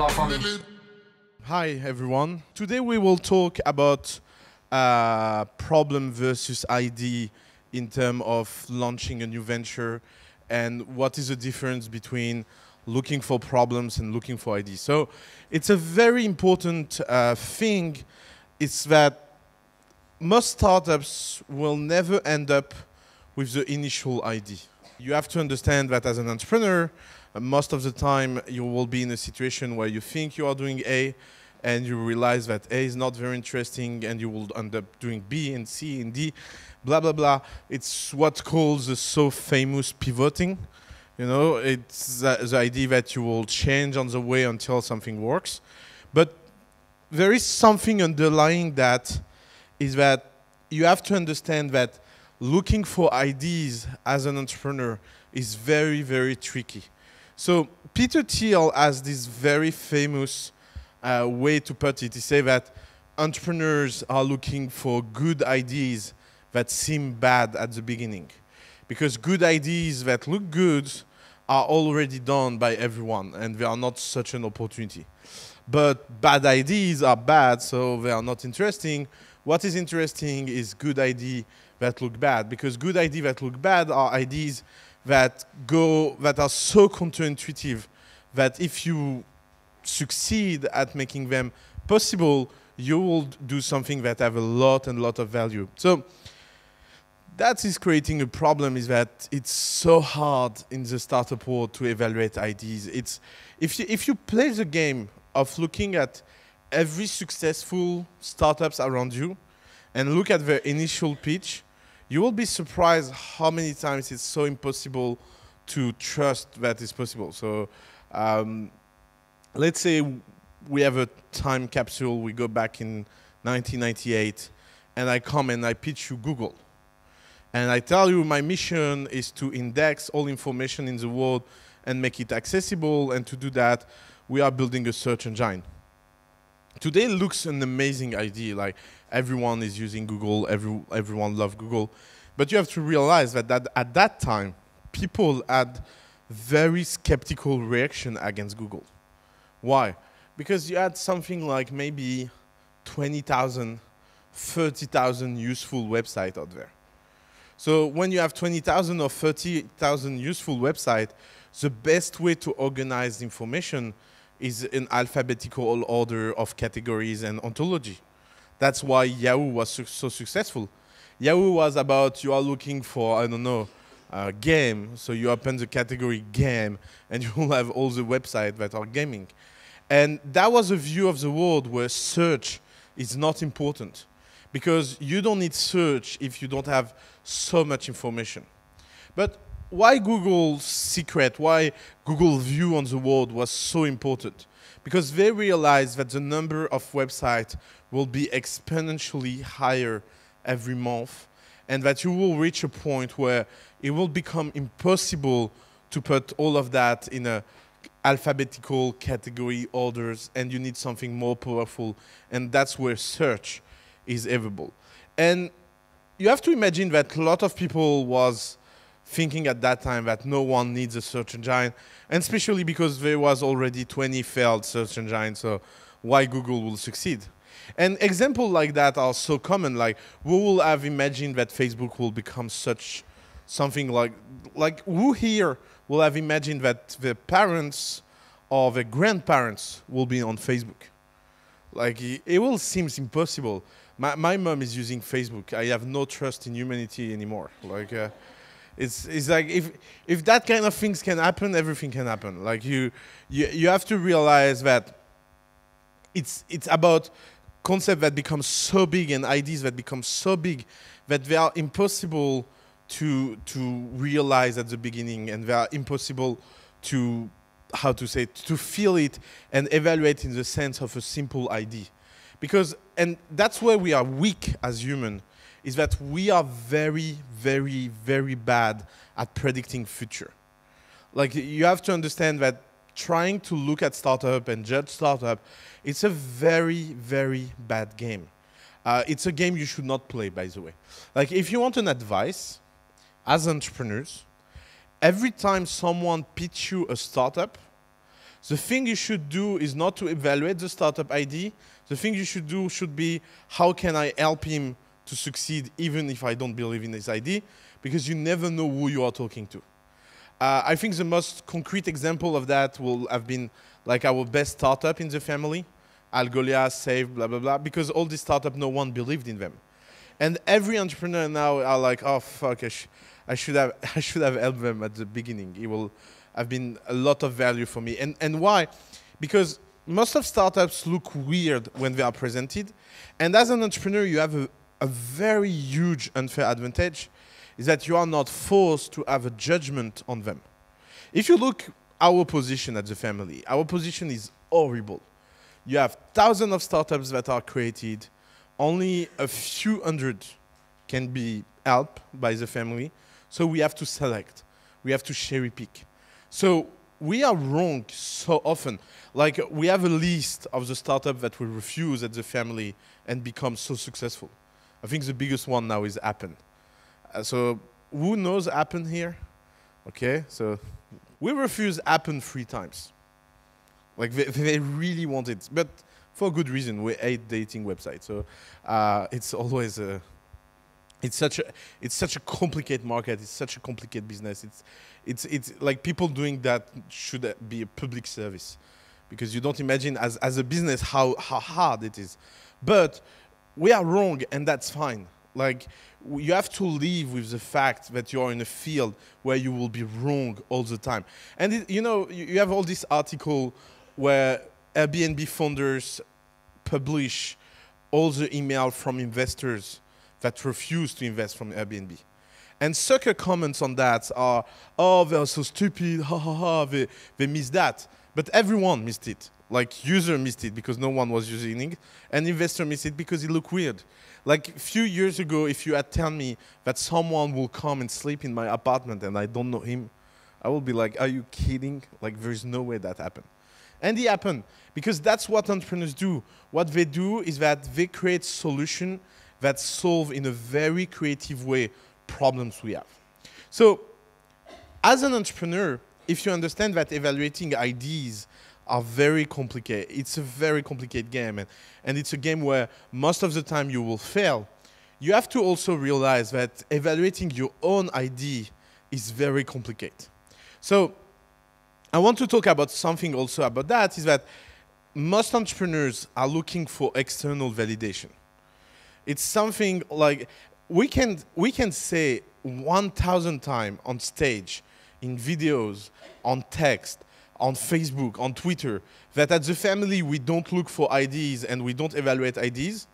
ensemble en famille. Hi everyone. Today we will talk about problem versus idea in terms of launching a new venture and what is the difference between looking for problems and looking for ideas. So it's a very important thing is that most startups will never end up with the initial idea. You have to understand that as an entrepreneur, most of the time you will be in a situation where you think you are doing A and you realize that A is not very interesting and you will end up doing B and C and D, blah, blah, blah. It's what's called the so famous pivoting. You know, it's the idea that you will change on the way until something works. But there is something underlying that is that you have to understand that looking for ideas as an entrepreneur is very, very tricky. So Peter Thiel has this very famous way to put it. He says that entrepreneurs are looking for good ideas that seem bad at the beginning. Because good ideas that look good are already done by everyone and they are not such an opportunity. But bad ideas are bad, so they are not interesting. What is interesting is good ideas that look bad, because good ideas that look bad are ideas that are so counterintuitive that if you succeed at making them possible, you will do something that have a lot of value. So that is creating a problem, is that it's so hard in the startup world to evaluate ideas. It's if you play the game of looking at every successful startups around you and look at their initial pitch, you will be surprised how many times it's so impossible to trust that it's possible. So let's say we have a time capsule, we go back in 1998, and I come and I pitch you Google. And I tell you my mission is to index all information in the world and make it accessible, and to do that, we are building a search engine. Today looks an amazing idea, like everyone is using Google, everyone loves Google. But you have to realize that at that time, people had very skeptical reaction against Google. Why? Because you had something like maybe 20,000, 30,000 useful websites out there. So when you have 20,000 or 30,000 useful websites, the best way to organize information is in alphabetical order of categories and ontology. That's why Yahoo was so successful. Yahoo was about, you are looking for, I don't know, game, so you open the category game, and you will have all the websites that are gaming. And that was a view of the world where search is not important, because you don't need search if you don't have so much information. But why Google's secret, why Google's view on the world was so important? Because they realized that the number of websites will be exponentially higher every month, and that you will reach a point where it will become impossible to put all of that in a alphabetical category orders, and you need something more powerful, and that's where search is available. And you have to imagine that a lot of people was thinking at that time that no one needs a search engine, and especially because there was already 20 failed search engines, so why Google will succeed? And examples like that are so common, like who will have imagined that Facebook will become something like who here will have imagined that their parents or their grandparents will be on Facebook? Like it will seem impossible. My mom is using Facebook. I have no trust in humanity anymore. Like it's like if that kind of things can happen, everything can happen. Like you have to realize that it's about concepts that become so big and ideas that become so big that they are impossible to realize at the beginning, and they are impossible to, how to say, to feel it and evaluate in the sense of a simple idea. Because, and that's where we are weak as humans, is that we are very, very, very bad at predicting future. Like you have to understand that trying to look at startup and judge startup, it's a very, very bad game. It's a game you should not play, by the way. Like if you want an advice, as entrepreneurs, every time someone pitch you a startup, The thing you should do is not to evaluate the startup ID. The thing you should do should be, how can I help him to succeed even if I don't believe in his ID? Because you never know who you are talking to. I think the most concrete example of that will have been like our best startup in the family, Algolia, Save, blah, blah, blah, because all these startups, no one believed in them. And every entrepreneur now are like, oh, fuck, I should have helped them at the beginning. It will have been a lot of value for me. And why? Because most of startups look weird when they are presented. And as an entrepreneur, you have a very huge unfair advantage, is that you are not forced to have a judgment on them. If you look our position at the family, our position is horrible. You have thousands of startups that are created. Only a few hundred can be helped by the family. So we have to select. We have to cherry pick. So we are wrong so often. Like, we have a list of the startups that will refuse at the family and become so successful. I think the biggest one now is Appen. So who knows Appen here? Okay, so we refuse Appen 3 times. Like, they really want it, but for good reason. We hate dating websites, so it's always it's such a complicated market. It's such a complicated business. It's like, people doing that should be a public service, because you don't imagine as a business how hard it is. But we are wrong, and that's fine. Like, you have to live with the fact that you're in a field where you will be wrong all the time. And you know, you have all this article where Airbnb founders publish all the email from investors that refuse to invest from Airbnb. And sucker comments on that are, oh, they're so stupid, ha ha ha, they missed that. But everyone missed it. Like, user missed it because no one was using it, and investor missed it because it looked weird. Like, a few years ago, if you had told me that someone will come and sleep in my apartment and I don't know him, I will be like, are you kidding? Like, there's no way that happened. And it happened, because that's what entrepreneurs do. What they do is that they create solutions that solve in a very creative way problems we have. So, as an entrepreneur, if you understand that evaluating ideas are very complicated, it's a very complicated game, and it's a game where most of the time you will fail, you have to also realize that evaluating your own idea is very complicated. So, I want to talk about something also about that, is that most entrepreneurs are looking for external validation. It's something like, we can say 1,000 times on stage, in videos, on text, on Facebook, on Twitter, that at the family we don't look for ideas and we don't evaluate ideas,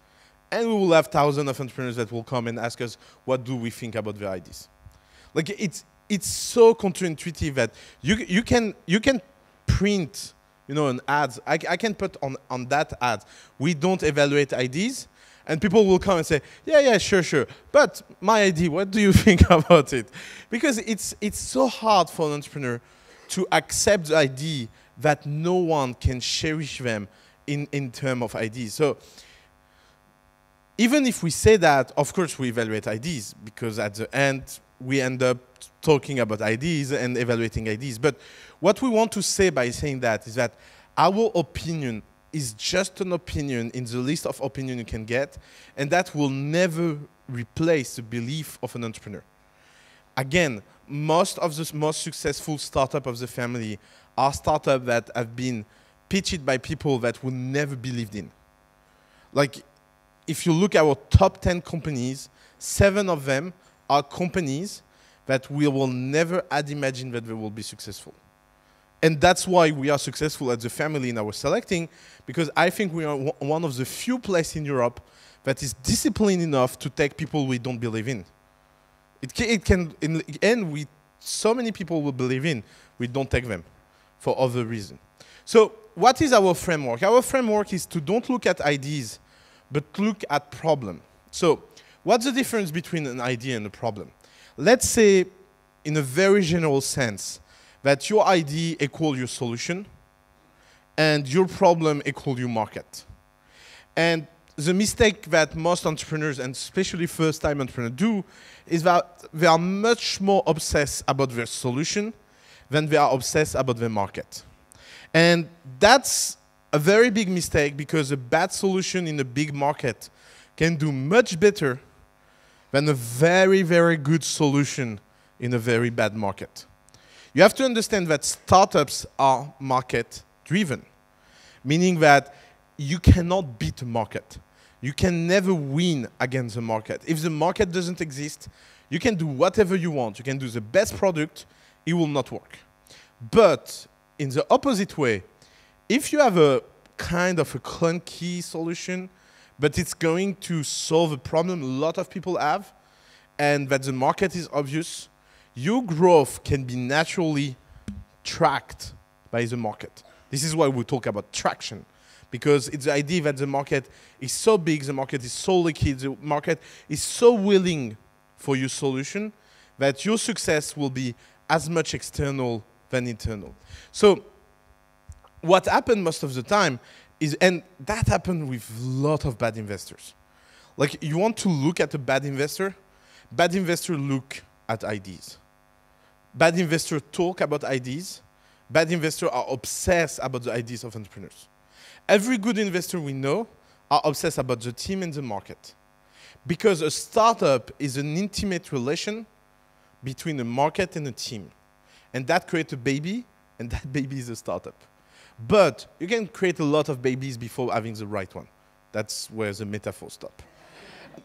and we will have thousands of entrepreneurs that will come and ask us, what do we think about the ideas? Like, it's so counterintuitive that you can print, you know, an ad. I can put on that ad, we don't evaluate ideas, and people will come and say, yeah, sure, but my idea, what do you think about it? Because it's so hard for an entrepreneur to accept the idea that no one can cherish them in terms of ideas. So even if we say that, of course we evaluate ideas, because at the end we end up talking about ideas and evaluating ideas. But what we want to say by saying that is that our opinion is just an opinion in the list of opinions you can get, and that will never replace the belief of an entrepreneur. Again, most of the most successful startups of the family are startups that have been pitched by people that would never believed in. Like, if you look at our top 10 companies, 7 of them are companies that we will never had imagined that they will be successful. And that's why we are successful as a family in our selecting, because I think we are one of the few places in Europe that is disciplined enough to take people we don't believe in. It can, in the end, so many people will believe in, we don't take them for other reasons. So what is our framework? Our framework is to don't look at ideas, but look at problem. So what's the difference between an idea and a problem? Let's say, in a very general sense, that your idea equals your solution, and your problem equals your market. And the mistake that most entrepreneurs, and especially first-time entrepreneurs, do is that they are much more obsessed about their solution than they are obsessed about their market. And that's a very big mistake because a bad solution in a big market can do much better than a very, very good solution in a very bad market. You have to understand that startups are market-driven, meaning that you cannot beat the market. You can never win against the market. If the market doesn't exist, you can do whatever you want. You can do the best product, it will not work. But in the opposite way, if you have a kind of a clunky solution, but it's going to solve a problem a lot of people have, and that the market is obvious, your growth can be naturally tracked by the market. This is why we talk about traction, because it's the idea that the market is so big, the market is so liquid, the market is so willing for your solution that your success will be as much external than internal. So what happened most of the time is, and that happened with a lot of bad investors. Like, you want to look at a bad investor look at ideas. Bad investors talk about ideas. Bad investors are obsessed about the ideas of entrepreneurs. Every good investor we know are obsessed about the team and the market. Because a startup is an intimate relation between a market and a team. And that creates a baby, and that baby is a startup. But you can create a lot of babies before having the right one. That's where the metaphor stops.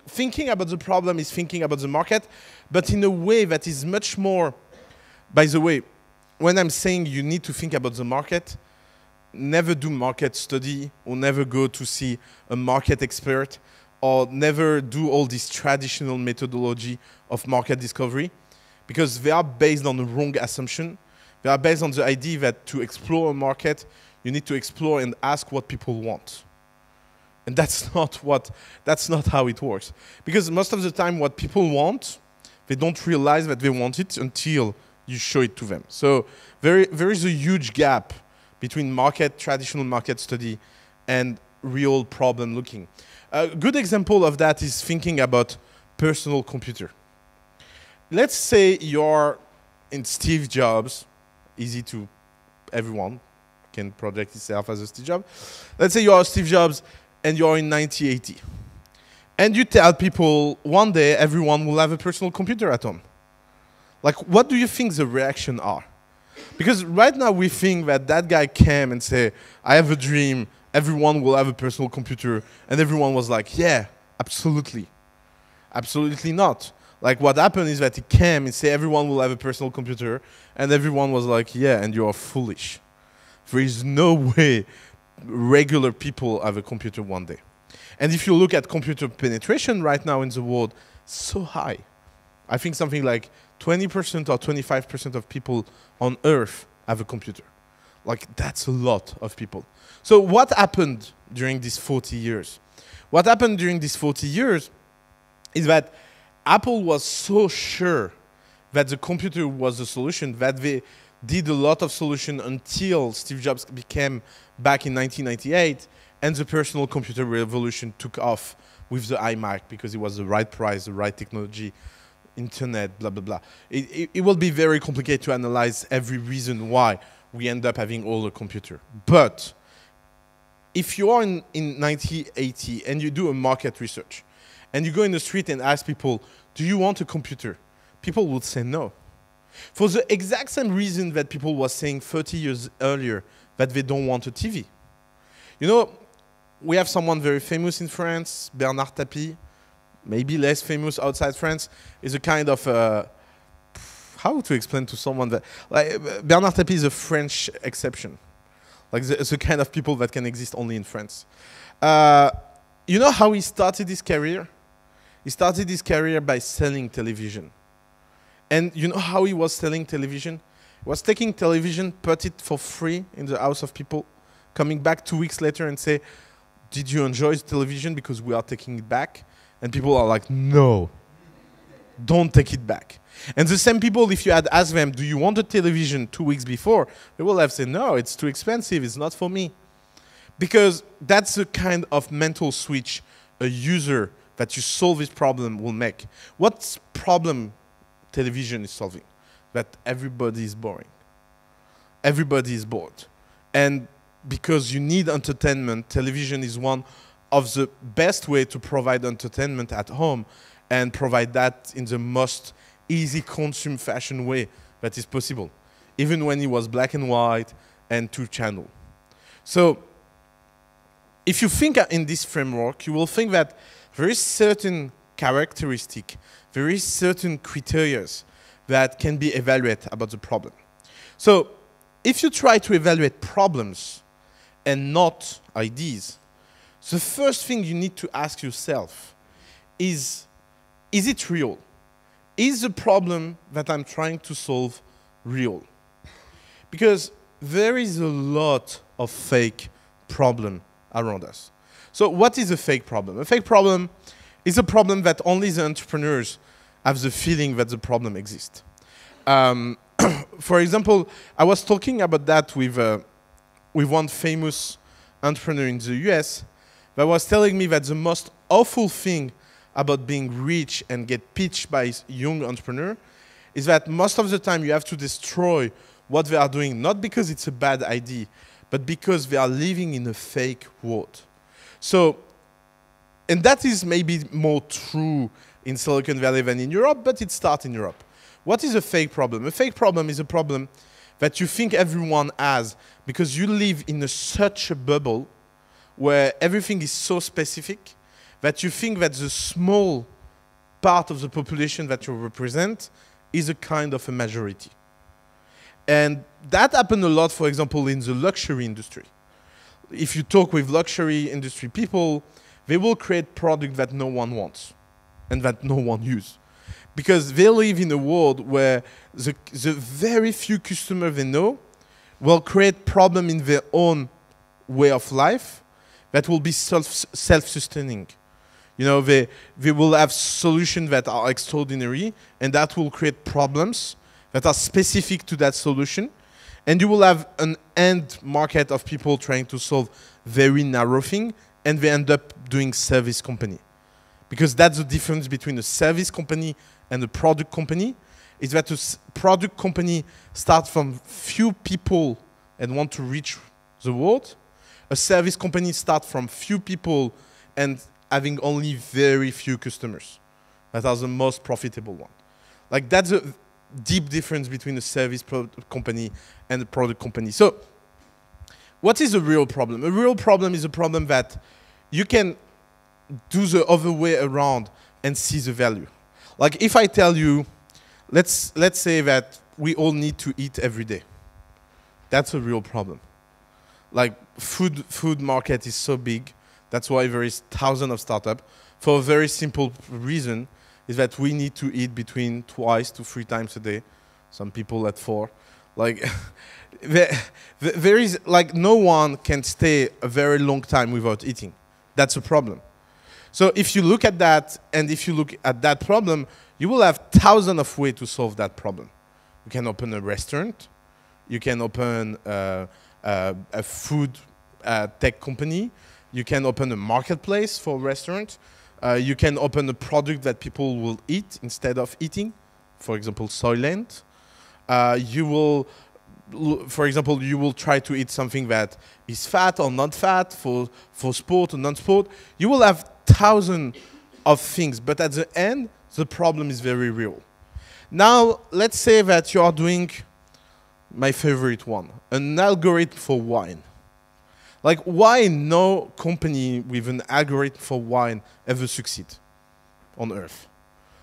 Thinking about the problem is thinking about the market, but in a way that is much more. By the way, when I'm saying you need to think about the market, never do market study, or never go to see a market expert, or never do all this traditional methodology of market discovery, because they are based on the wrong assumption. They are based on the idea that to explore a market, you need to explore and ask what people want. And that's not how it works. Because most of the time what people want, they don't realize that they want it until you show it to them. So there is a huge gap between traditional market study and real problem looking. A good example of that is thinking about personal computer. Let's say you're in Steve Jobs, easy to everyone can project himself as a Steve Jobs. Let's say you are Steve Jobs and you're in 1980. And you tell people one day everyone will have a personal computer at home. Like, what do you think the reaction are? Because right now we think that guy came and say, I have a dream, everyone will have a personal computer, and everyone was like, yeah, absolutely. Absolutely not. Like, what happened is that he came and said everyone will have a personal computer, and everyone was like, yeah, and you are foolish. There is no way regular people have a computer one day. And if you look at computer penetration right now in the world, so high. I think something like 20% or 25% of people on Earth have a computer. Like, that's a lot of people. So what happened during these 40 years? What happened during these 40 years is that Apple was so sure that the computer was the solution that they did a lot of solution until Steve Jobs became back in 1998, and the personal computer revolution took off with the iMac because it was the right price, the right technology, internet, blah, blah, blah. It will be very complicated to analyze every reason why we end up having all a computer. But if you are in 1980 and you do a market research, and you go in the street and ask people, do you want a computer? People would say no. For the exact same reason that people were saying 30 years earlier that they don't want a TV. You know, we have someone very famous in France, Bernard Tapie, maybe less famous outside France, is a kind of, how to explain to someone that, like, Bernard Tapie is a French exception. Like, it's the kind of people that can exist only in France. You know how he started his career? He started his career by selling television. And you know how he was selling television? He was taking television, put it for free in the house of people, coming back 2 weeks later and say, did you enjoy the television? Because we are taking it back. And people are like, no, don't take it back. And the same people, if you had asked them, do you want a television 2 weeks before? They will have said, no, it's too expensive, it's not for me. Because that's the kind of mental switch a user that you solve this problem will make. What problem television is solving? That everybody is boring. Everybody is bored. And because you need entertainment, television is one of the best way to provide entertainment at home and provide that in the most easy consume fashion way that is possible, even when it was black and white and 2-channel. So if you think in this framework, you will think that there is certain characteristic, there is certain criteria that can be evaluated about the problem. So if you try to evaluate problems and not ideas, the first thing you need to ask yourself is it real? Is the problem that I'm trying to solve real? Because there is a lot of fake problem around us. So what is a fake problem? A fake problem is a problem that only the entrepreneurs have the feeling that the problem exists. For example, I was talking about that with one famous entrepreneur in the US that was telling me that the most awful thing about being rich and get pitched by a young entrepreneur is that most of the time you have to destroy what they are doing, not because it's a bad idea, but because they are living in a fake world. So, and that is maybe more true in Silicon Valley than in Europe, but it starts in Europe. What is a fake problem? A fake problem is a problem that you think everyone has because you live in such a bubble where everything is so specific that you think that the small part of the population that you represent is a kind of a majority. And that happened a lot, for example, in the luxury industry. If you talk with luxury industry people, they will create product that no one wants and that no one uses. Because they live in a world where the very few customers they know will create problem in their own way of life that will be self-sustaining. You know, they will have solutions that are extraordinary, and that will create problems that are specific to that solution. And you will have an end market of people trying to solve very narrow thing, and they end up doing service company. Because that's the difference between a service company and a product company, is that a product company starts from few people and want to reach the world. A service company starts from few people and having only very few customers. That are the most profitable one. Like that's a deep difference between a service company and a product company. So what is a real problem? A real problem is a problem that you can do the other way around and see the value. Like if I tell you, let's say that we all need to eat every day. That's a real problem. Like food market is so big. That's why there is thousands of startups. For a very simple reason, is that we need to eat between 2 to 3 times a day. Some people at 4. Like there is like no one can stay a very long time without eating. That's a problem. So if you look at that, and if you look at that problem, you will have thousands of ways to solve that problem. You can open a restaurant. You can open a food tech company. You can open a marketplace for restaurants. You can open a product that people will eat instead of eating. For example, Soylent. You will, for example, you will try to eat something that is fat or not fat, for sport or non-sport. You will have thousands of things, but at the end, the problem is very real. Now, let's say that you are doing my favorite one, an algorithm for wine. Like, why no company with an algorithm for wine ever succeed on Earth?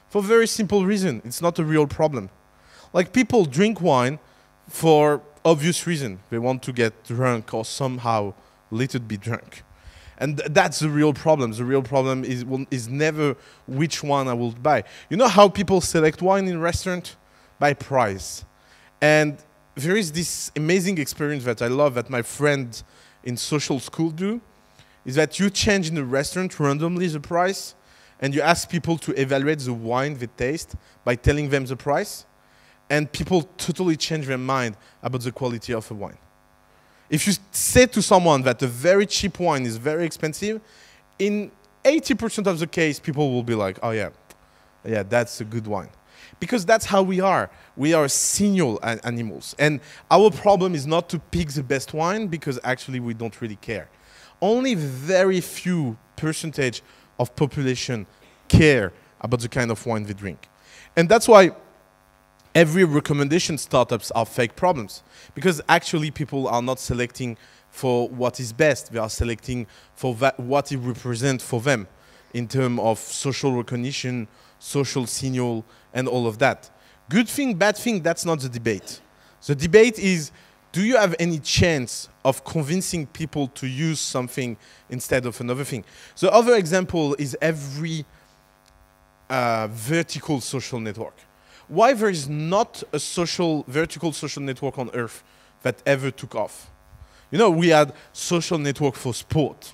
For a very simple reason. It's not a real problem. Like, people drink wine for obvious reason. They want to get drunk or somehow a little bit drunk. And that's the real problem. The real problem is never which one I will buy. You know how people select wine in restaurant? By price. And there is this amazing experience that I love that my friend in social school do, is that you change in a restaurant randomly the price, and you ask people to evaluate the wine they taste by telling them the price, and people totally change their mind about the quality of a wine. If you say to someone that a very cheap wine is very expensive, in 80% of the case, people will be like, oh yeah, that's a good wine. Because that's how we are. We are signal animals. And our problem is not to pick the best wine, because actually we don't really care. Only very few percentage of population care about the kind of wine they drink. And that's why every recommendation startups are fake problems. Because actually people are not selecting for what is best. They are selecting for what it represents for them in terms of social recognition, social signal, and all of that. Good thing, bad thing, that's not the debate. The debate is, do you have any chance of convincing people to use something instead of another thing? The other example is every vertical social network. Why there is not a vertical social network on Earth that ever took off? You know, we had social network for sport,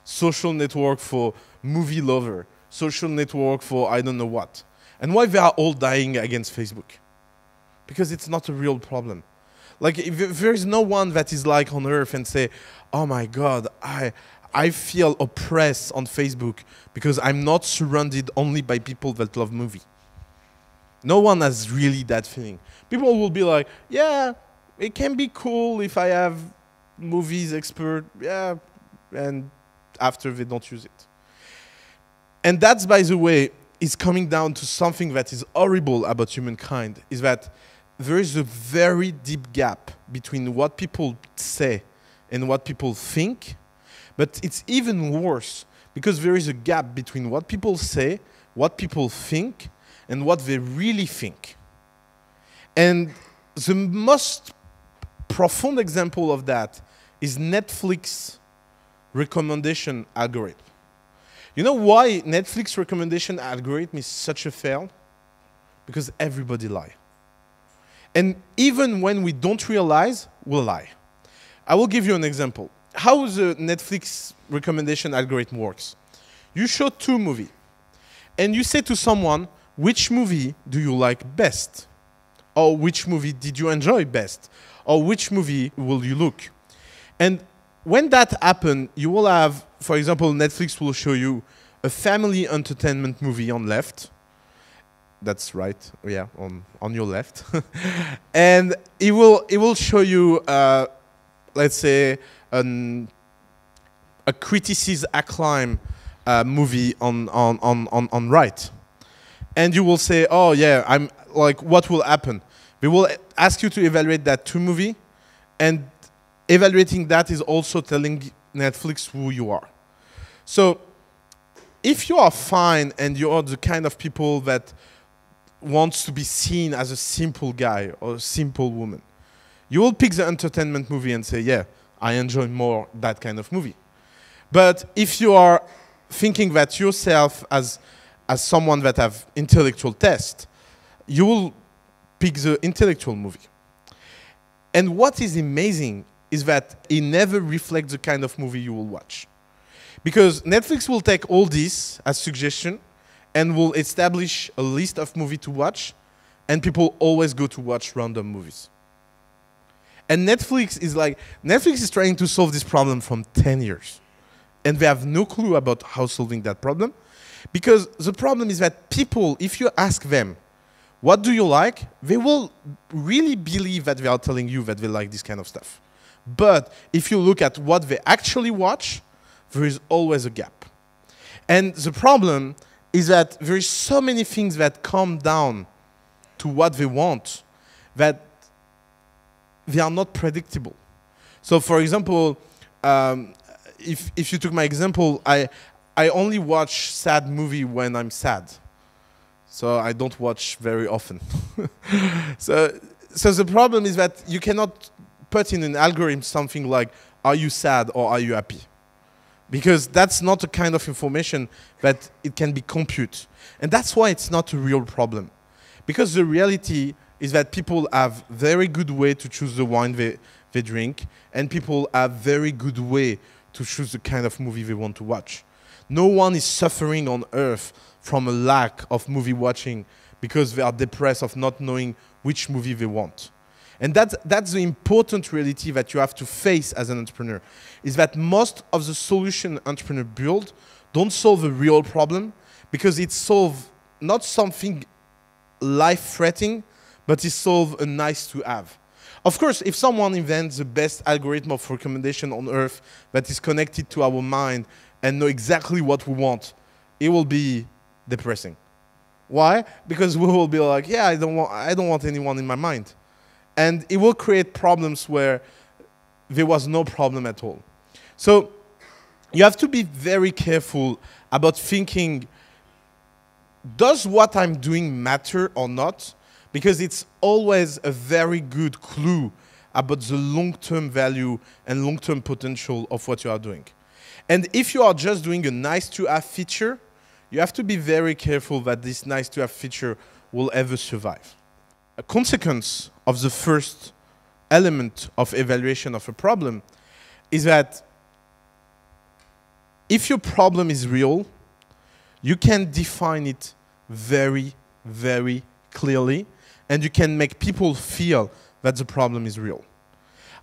social network for movie lover, social network for I don't know what. And why they are all dying against Facebook? Because it's not a real problem. Like, if there is no one that is like on Earth and say, oh my God, I feel oppressed on Facebook because I'm not surrounded only by people that love movie. No one has really that feeling. People will be like, yeah, it can be cool if I have movies expert, yeah, and after they don't use it. And that's, by the way, is coming down to something that is horrible about humankind, is that there is a very deep gap between what people say and what people think. But it's even worse because there is a gap between what people say, what people think, and what they really think. And the most profound example of that is Netflix recommendation algorithm. You know why Netflix recommendation algorithm is such a fail? Because everybody lies. And even when we don't realize, we'll lie. I will give you an example. How the Netflix recommendation algorithm works. You show 2 movies, and you say to someone, which movie do you like best? Or which movie did you enjoy best? Or which movie will you look? And when that happens, you will have, for example, Netflix will show you a family entertainment movie on left. That's right, yeah, on your left. And it will show you, let's say, a criticism acclaim movie on right. And you will say, oh yeah, I'm like, what will happen? We will ask you to evaluate that 2 movie, and evaluating that is also telling Netflix who you are. So if you are fine and you are the kind of people that wants to be seen as a simple guy or a simple woman, you will pick the entertainment movie and say, yeah, I enjoy more that kind of movie. But if you are thinking that yourself as someone that have intellectual taste, you will pick the intellectual movie. And what is amazing is that it never reflects the kind of movie you will watch. Because Netflix will take all this as suggestion and will establish a list of movies to watch, and people always go to watch random movies. And Netflix is trying to solve this problem from 10 years. And they have no clue about how solving that problem. Because the problem is that people, if you ask them, what do you like? They will really believe that they are telling you that they like this kind of stuff. But if you look at what they actually watch, there is always a gap. And the problem is that there is so many things that come down to what they want that they are not predictable. So for example, if you took my example, I only watch sad movie when I'm sad. So I don't watch very often. So the problem is that you cannot put in an algorithm something like, are you sad or are you happy? Because that's not the kind of information that it can be computed. And that's why it's not a real problem. Because the reality is that people have very good way to choose the wine they drink, and people have very good way to choose the kind of movie they want to watch. No one is suffering on earth from a lack of movie watching because they are depressed of not knowing which movie they want. And that's the important reality that you have to face as an entrepreneur, is that most of the solution entrepreneur build don't solve a real problem, because it solves not something life-threatening, but it solves a nice-to-have. Of course, if someone invents the best algorithm of recommendation on earth that is connected to our mind and know exactly what we want, it will be depressing. Why? Because we will be like, yeah, I don't want anyone in my mind. And it will create problems where there was no problem at all. So you have to be very careful about thinking, does what I'm doing matter or not? Because it's always a very good clue about the long-term value and long-term potential of what you are doing. And if you are just doing a nice-to-have feature, you have to be very careful that this nice-to-have feature will ever survive. A consequence of the first element of evaluation of a problem is that if your problem is real, you can define it very, very clearly, and you can make people feel that the problem is real.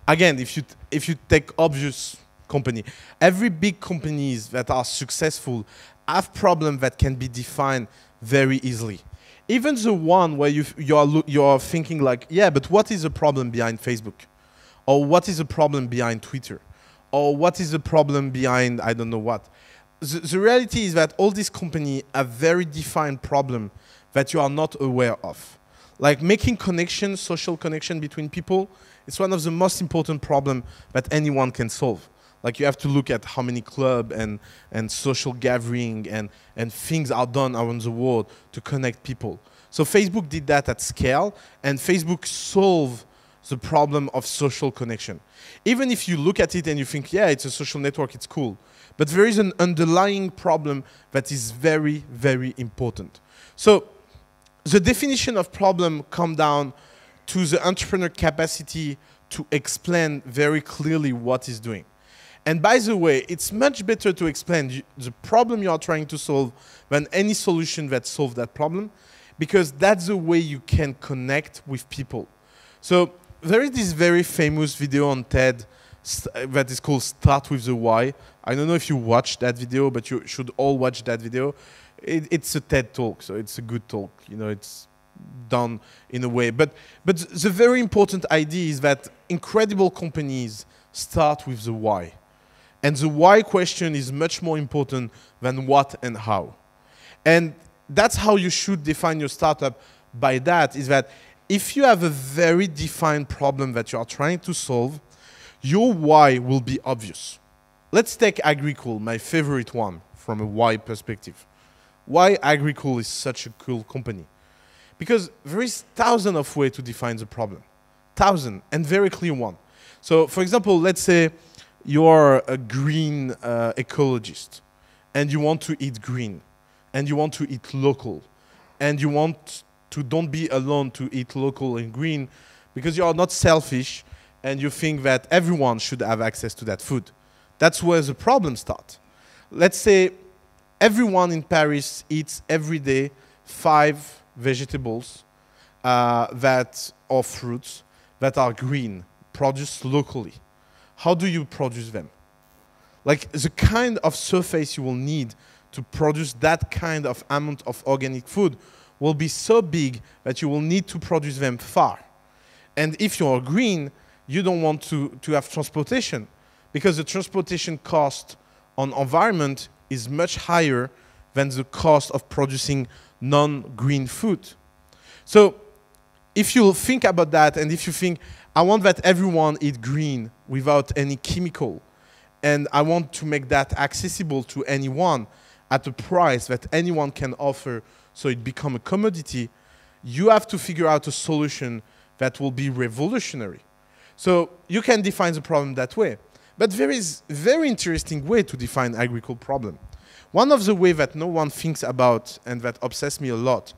Again, if you take obvious company, every big companies that are successful have problems that can be defined very easily. Even the one where you are thinking like, yeah, but what is the problem behind Facebook? Or what is the problem behind Twitter? Or what is the problem behind I don't know what? The reality is that all these companies have very defined problem that you are not aware of. Like making connection, social connection between people, it's one of the most important problems that anyone can solve. Like you have to look at how many clubs and social gathering and things are done around the world to connect people. So Facebook did that at scale, and Facebook solved the problem of social connection. Even if you look at it and you think, yeah, it's a social network, it's cool. But there is an underlying problem that is very, very important. So the definition of problem comes down to the entrepreneur capacity to explain very clearly what he's doing. And by the way, it's much better to explain the problem you are trying to solve than any solution that solves that problem, because that's the way you can connect with people. So there is this very famous video on TED that is called Start with the Why. I don't know if you watched that video, but you should all watch that video. It's a TED talk, so it's a good talk. You know, it's done in a way. But the very important idea is that incredible companies start with the why. And the why question is much more important than what and how. And that's how you should define your startup. By that is that if you have a very defined problem that you are trying to solve, your why will be obvious. Let's take Agricool, my favorite one from a why perspective. Why Agricool is such a cool company? Because there is thousands of ways to define the problem. Thousands, and very clear one. So for example, let's say you're a green ecologist, and you want to eat green, and you want to eat local, and you want to don't be alone to eat local and green, because you are not selfish, and you think that everyone should have access to that food. That's where the problem starts. Let's say everyone in Paris eats every day 5 vegetables or fruits that are green, produced locally. How do you produce them? Like the kind of surface you will need to produce that kind of amount of organic food will be so big that you will need to produce them far. And if you're green, you don't want to have transportation, because the transportation cost on environment is much higher than the cost of producing non-green food. So if you think about that, and if you think, I want that everyone eat green without any chemical, and I want to make that accessible to anyone at a price that anyone can offer so it becomes a commodity, you have to figure out a solution that will be revolutionary. So you can define the problem that way. But there is a very interesting way to define agricultural problem. One of the ways that no one thinks about and that obsesses me a lot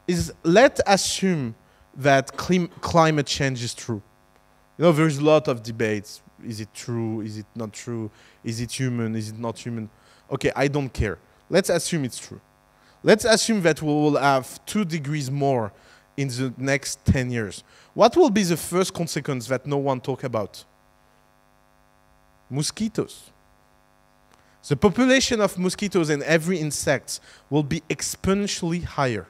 is, let's assume that climate change is true. You know, there's a lot of debates. Is it true? Is it not true? Is it human? Is it not human? Okay, I don't care. Let's assume it's true. Let's assume that we will have 2 degrees more in the next 10 years. What will be the first consequence that no one talks about? Mosquitoes. The population of mosquitoes and every insect will be exponentially higher.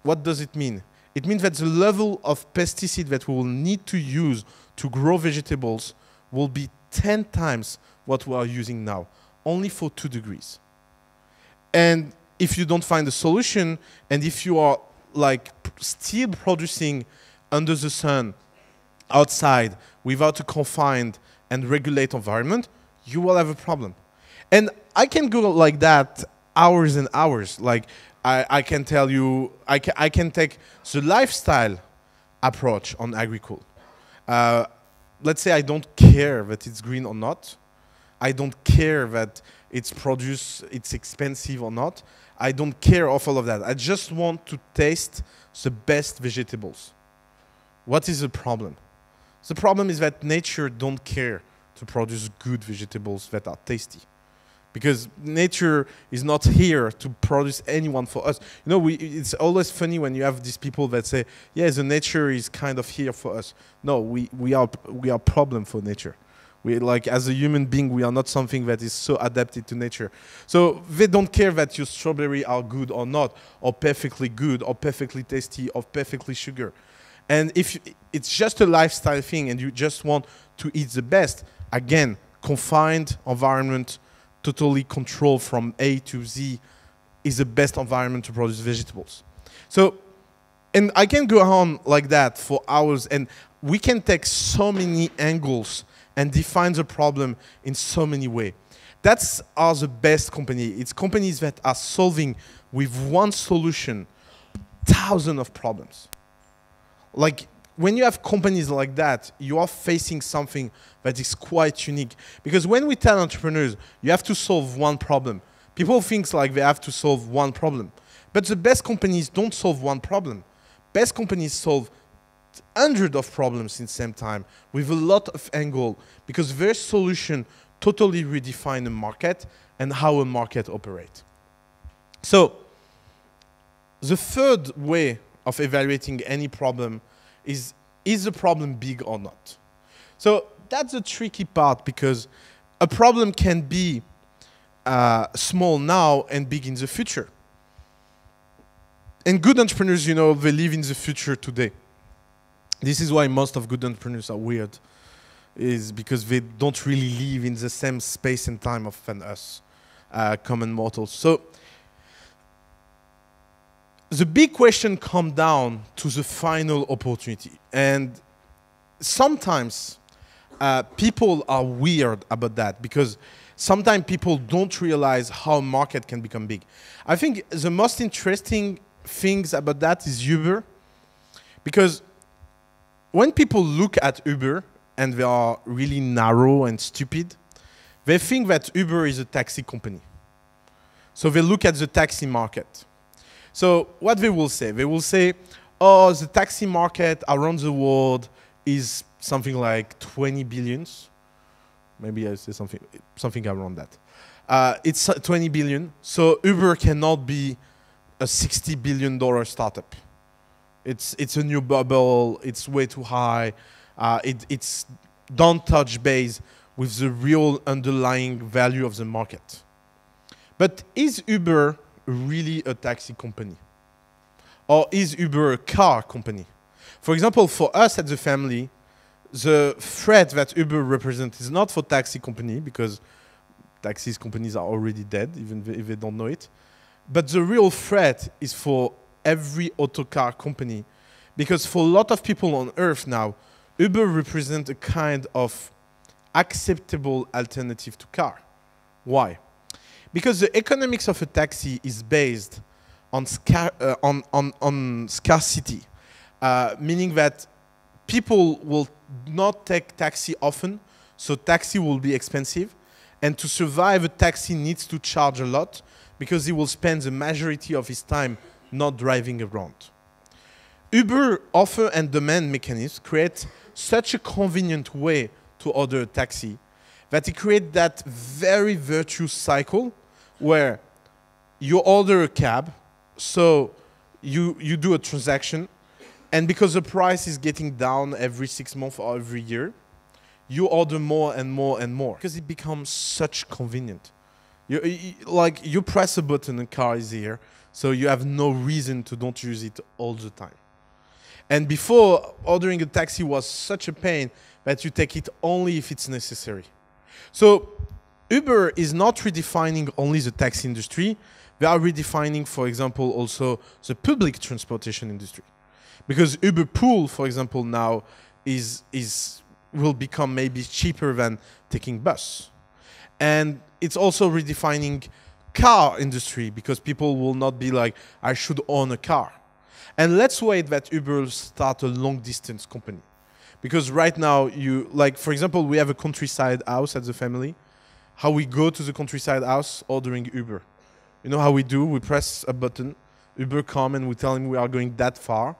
what does it mean? It means that the level of pesticide that we will need to use to grow vegetables will be 10 times what we are using now, only for 2 degrees. And if you don't find a solution, and if you are like still producing under the sun, outside, without a confined and regulate environment, you will have a problem. And I can go like that hours and hours. Like I can tell you, I can take the lifestyle approach on agriculture. Let's say I don't care that it's green or not. I don't care that it's expensive or not. I don't care of all of that. I just want to taste the best vegetables. What is the problem? The problem is that nature don't care to produce good vegetables that are tasty. Because nature is not here to produce anyone for us. You know, it's always funny when you have these people that say, yeah, the nature is kind of here for us. No, we are a problem for nature. We, like, as a human being, we are not something that is so adapted to nature. So they don't care that your strawberries are good or not, or perfectly good, or perfectly tasty, or perfectly sugar. And if it's just a lifestyle thing and you just want to eat the best, again, confined environment, totally controlled from A to Z is the best environment to produce vegetables. So, and I can go on like that for hours, and we can take so many angles and define the problem in so many ways. That's are the best company. It's companies that are solving with one solution thousands of problems. Like, when you have companies like that, you are facing something that is quite unique. Because when we tell entrepreneurs, you have to solve one problem, people think like they have to solve one problem. But the best companies don't solve one problem. Best companies solve hundreds of problems in the same time with a lot of angle, because their solution totally redefine the market and how a market operates. So the third way of evaluating any problem is the problem big or not? So that's the tricky part, because a problem can be small now and big in the future. And good entrepreneurs, you know, they live in the future today. This is why most of good entrepreneurs are weird, is because they don't really live in the same space and time of than us, common mortals. So the big question comes down to the final opportunity. And sometimes people are weird about that, because sometimes people don't realize how a market can become big. I think the most interesting things about that is Uber, because when people look at Uber and they are really narrow and stupid, they think that Uber is a taxi company. So they look at the taxi market. So what they will say, oh, the taxi market around the world is something like 20 billions. Maybe I say something around that. It's 20 billion. So Uber cannot be a $60 billion startup. It's a new bubble. It's way too high. It's don't touch base with the real underlying value of the market. But is Uber really a taxi company? Or is Uber a car company? For example, for us at the family, the threat that Uber represents is not for taxi company, because taxi companies are already dead, even if they don't know it. But the real threat is for every auto car company, because for a lot of people on Earth now, Uber represents a kind of acceptable alternative to car. Why? Because the economics of a taxi is based on scarcity, meaning that people will not take taxi often, so taxi will be expensive. And to survive, a taxi needs to charge a lot, because he will spend the majority of his time not driving around. Uber offer and demand mechanisms create such a convenient way to order a taxi that it creates that very virtuous cycle where you order a cab, so you do a transaction, and because the price is getting down every 6 months or every year, you order more and more and more, because it becomes such convenient. You press a button, the car is here. So you have no reason to don't use it all the time. And before, ordering a taxi was such a pain that you take it only if it's necessary. So Uber is not redefining only the taxi industry. They are redefining, for example, also the public transportation industry. Because Uber Pool, for example, now will become maybe cheaper than taking bus. And it's also redefining car industry, because people will not be like, I should own a car. And let's wait that Uber will start a long distance company. Because right now, like, for example, we have a countryside house at the family. How we go to the countryside house ordering Uber. You know how we do? We press a button, Uber come, and we tell him we are going that far.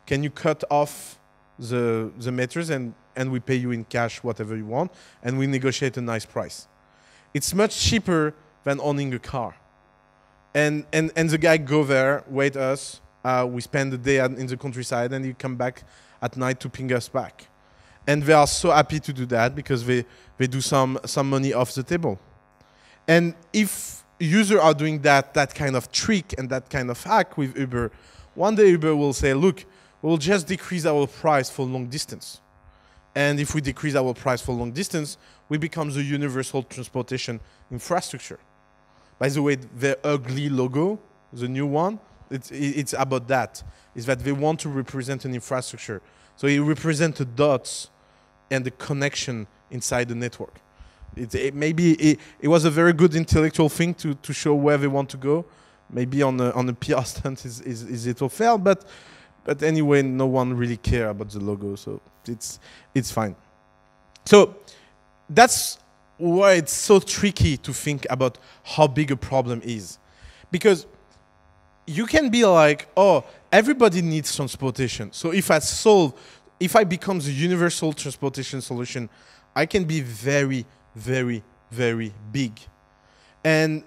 Can you cut off the meters, and we pay you in cash whatever you want, and we negotiate a nice price. It's much cheaper than owning a car. And the guy go there, wait us, we spend the day in the countryside, and he come back at night to ping us back. And they are so happy to do that because they do some money off the table. And if users are doing that kind of trick and that kind of hack with Uber, one day Uber will say, look, we'll just decrease our price for long distance. And if we decrease our price for long distance, we become the universal transportation infrastructure. By the way, the ugly logo, the new one, it's about that. Is that they want to represent an infrastructure. So it represents the dots and the connection inside the network. Maybe it was a very good intellectual thing to show where they want to go. Maybe on a PR stunt is it all fair, but anyway, no one really care about the logo, so it's fine. So that's why it's so tricky to think about how big a problem is, because you can be like, oh, everybody needs transportation. So if I become the universal transportation solution, I can be very, very, very big. And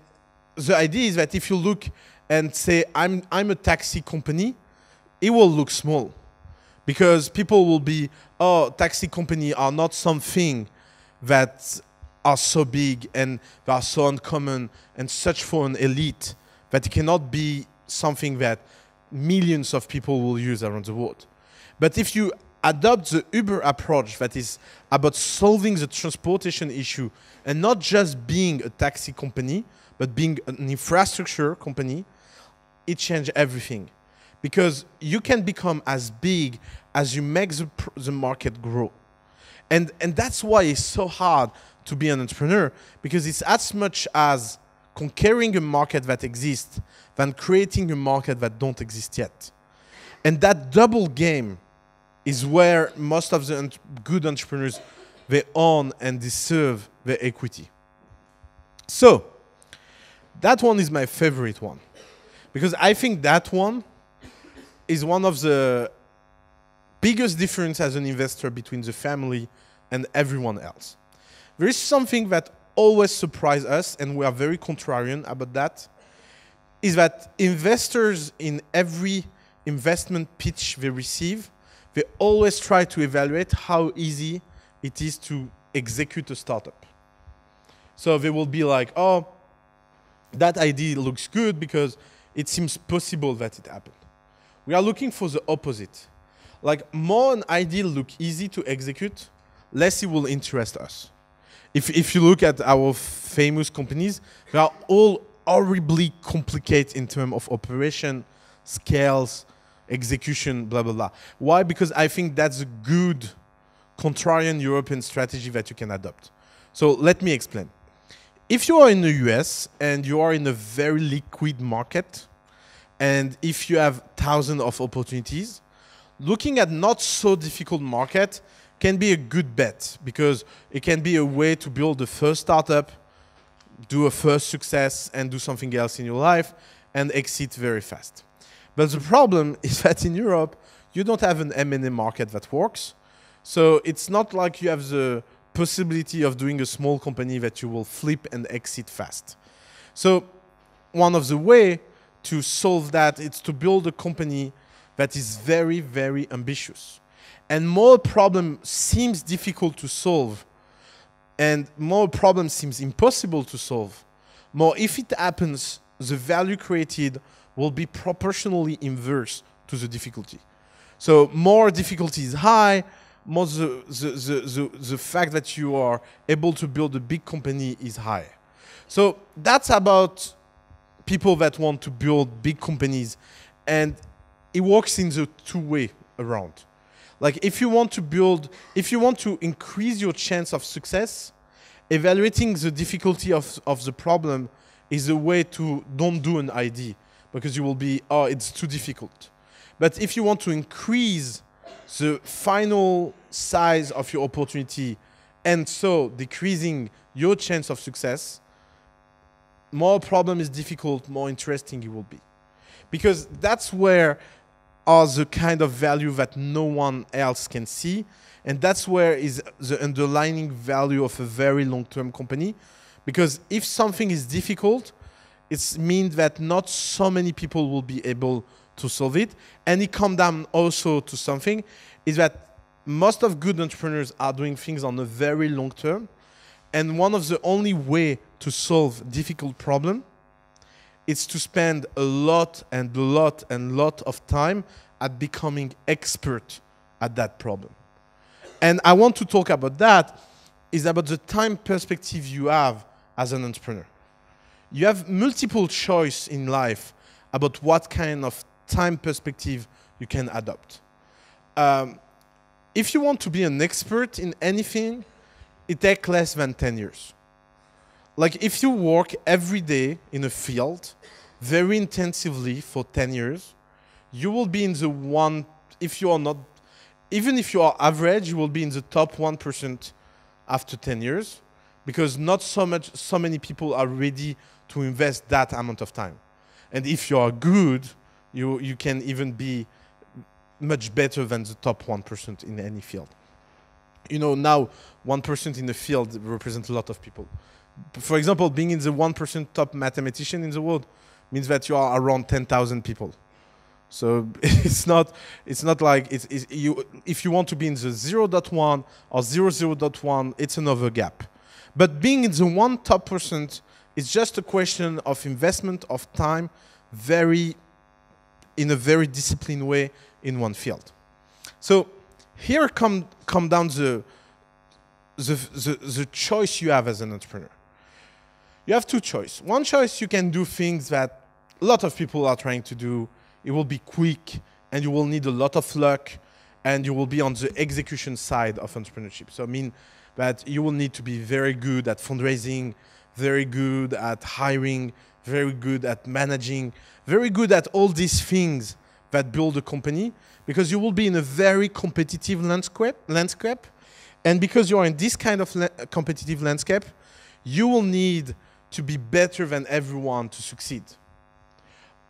the idea is that if you look and say, I'm a taxi company, it will look small. Because people will be, oh, taxi company are not something that are so big and they are so uncommon and such for an elite that it cannot be something that millions of people will use around the world. But if you adopt the Uber approach that is about solving the transportation issue and not just being a taxi company, but being an infrastructure company, it changes everything. Because you can become as big as you make the market grow. And that's why it's so hard to be an entrepreneur, because it's as much as conquering a market that exists than creating a market that don't exist yet. And that double game is where most of the good entrepreneurs, they own and deserve their equity. So that one is my favorite one, because I think that one is one of the biggest difference as an investor between the family and everyone else. There is something that always surprises us, and we are very contrarian about that, is that investors in every investment pitch they receive, they always try to evaluate how easy it is to execute a startup. So they will be like, oh, that idea looks good because it seems possible that it happened. We are looking for the opposite. Like, more an idea look easy to execute, less it will interest us. If you look at our famous companies, they are all horribly complicated in terms of operation, scales, execution, blah, blah, blah. Why? Because I think that's a good contrarian European strategy that you can adopt. So let me explain. If you are in the US and you are in a very liquid market, and if you have thousands of opportunities, looking at not so difficult market can be a good bet, because it can be a way to build the first startup, do a first success, and do something else in your life, and exit very fast. But the problem is that in Europe, you don't have an M&A market that works. So it's not like you have the possibility of doing a small company that you will flip and exit fast. So one of the ways to solve that is to build a company that is very, very ambitious. And more problem seems difficult to solve, and more problem seems impossible to solve, more if it happens, the value created will be proportionally inverse to the difficulty. So more difficulty is high, more the fact that you are able to build a big company is high. So that's about people that want to build big companies, and it works in the two-way around. Like if you want to increase your chance of success, evaluating the difficulty of the problem is a way to don't do an ID, because you will be, oh, it's too difficult. But if you want to increase the final size of your opportunity and so decreasing your chance of success, more problem is difficult, more interesting it will be. Because that's where are the kind of value that no one else can see. And that's where is the underlying value of a very long-term company. Because if something is difficult, it means that not so many people will be able to solve it. And it comes down also to something, is that most of good entrepreneurs are doing things on a very long term. And one of the only way to solve difficult problem is to spend a lot of time at becoming expert at that problem. And I want to talk about that, is about the time perspective you have as an entrepreneur. You have multiple choice in life about what kind of time perspective you can adopt. If you want to be an expert in anything, it takes less than 10 years. Like if you work every day in a field very intensively for 10 years, you will be in the one, if you are not, even if you are average, you will be in the top 1% after 10 years, because not so many people are ready to invest that amount of time. And if you are good, you can even be much better than the top 1% in any field. You know, now 1% in the field represents a lot of people. For example, being in the 1% top mathematician in the world means that you are around 10,000 people. So it's not like if you want to be in the 0.1 or 0.1, it's another gap. But being in the one top percent is just a question of investment of time, in a very disciplined way in one field. So here come down the choice you have as an entrepreneur. You have two choices. One choice, you can do things that a lot of people are trying to do. It will be quick, and you will need a lot of luck, and you will be on the execution side of entrepreneurship. So I mean that you will need to be very good at fundraising, very good at hiring, very good at managing, very good at all these things that build a company, because you will be in a very competitive landscape. And because you are in this kind of competitive landscape, you will need to be better than everyone to succeed.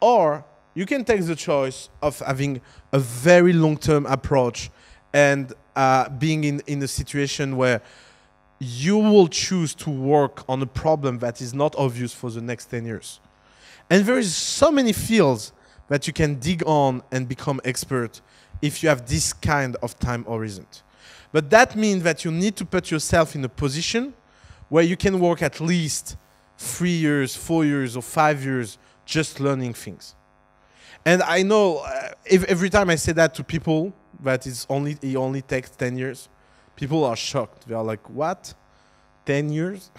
Or you can take the choice of having a very long-term approach and being in a situation where you will choose to work on a problem that is not obvious for the next 10 years. And there is so many fields that you can dig on and become expert if you have this kind of time horizon. But that means that you need to put yourself in a position where you can work at least 3 years, 4 years, or 5 years just learning things. And I know every time I say that to people, that it only takes 10 years, people are shocked. They are like, what? 10 years?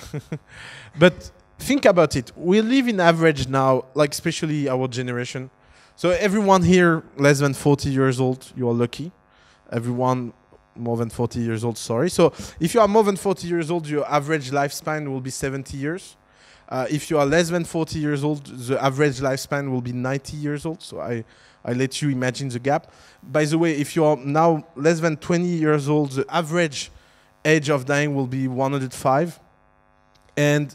But think about it. We live in average now, like especially our generation. So everyone here less than 40 years old, you are lucky. Everyone more than 40 years old, sorry. So if you are more than 40 years old, your average lifespan will be 70 years. If you are less than 40 years old, the average lifespan will be 90 years old. So I let you imagine the gap. By the way, if you are now less than 20 years old, the average age of dying will be 105. And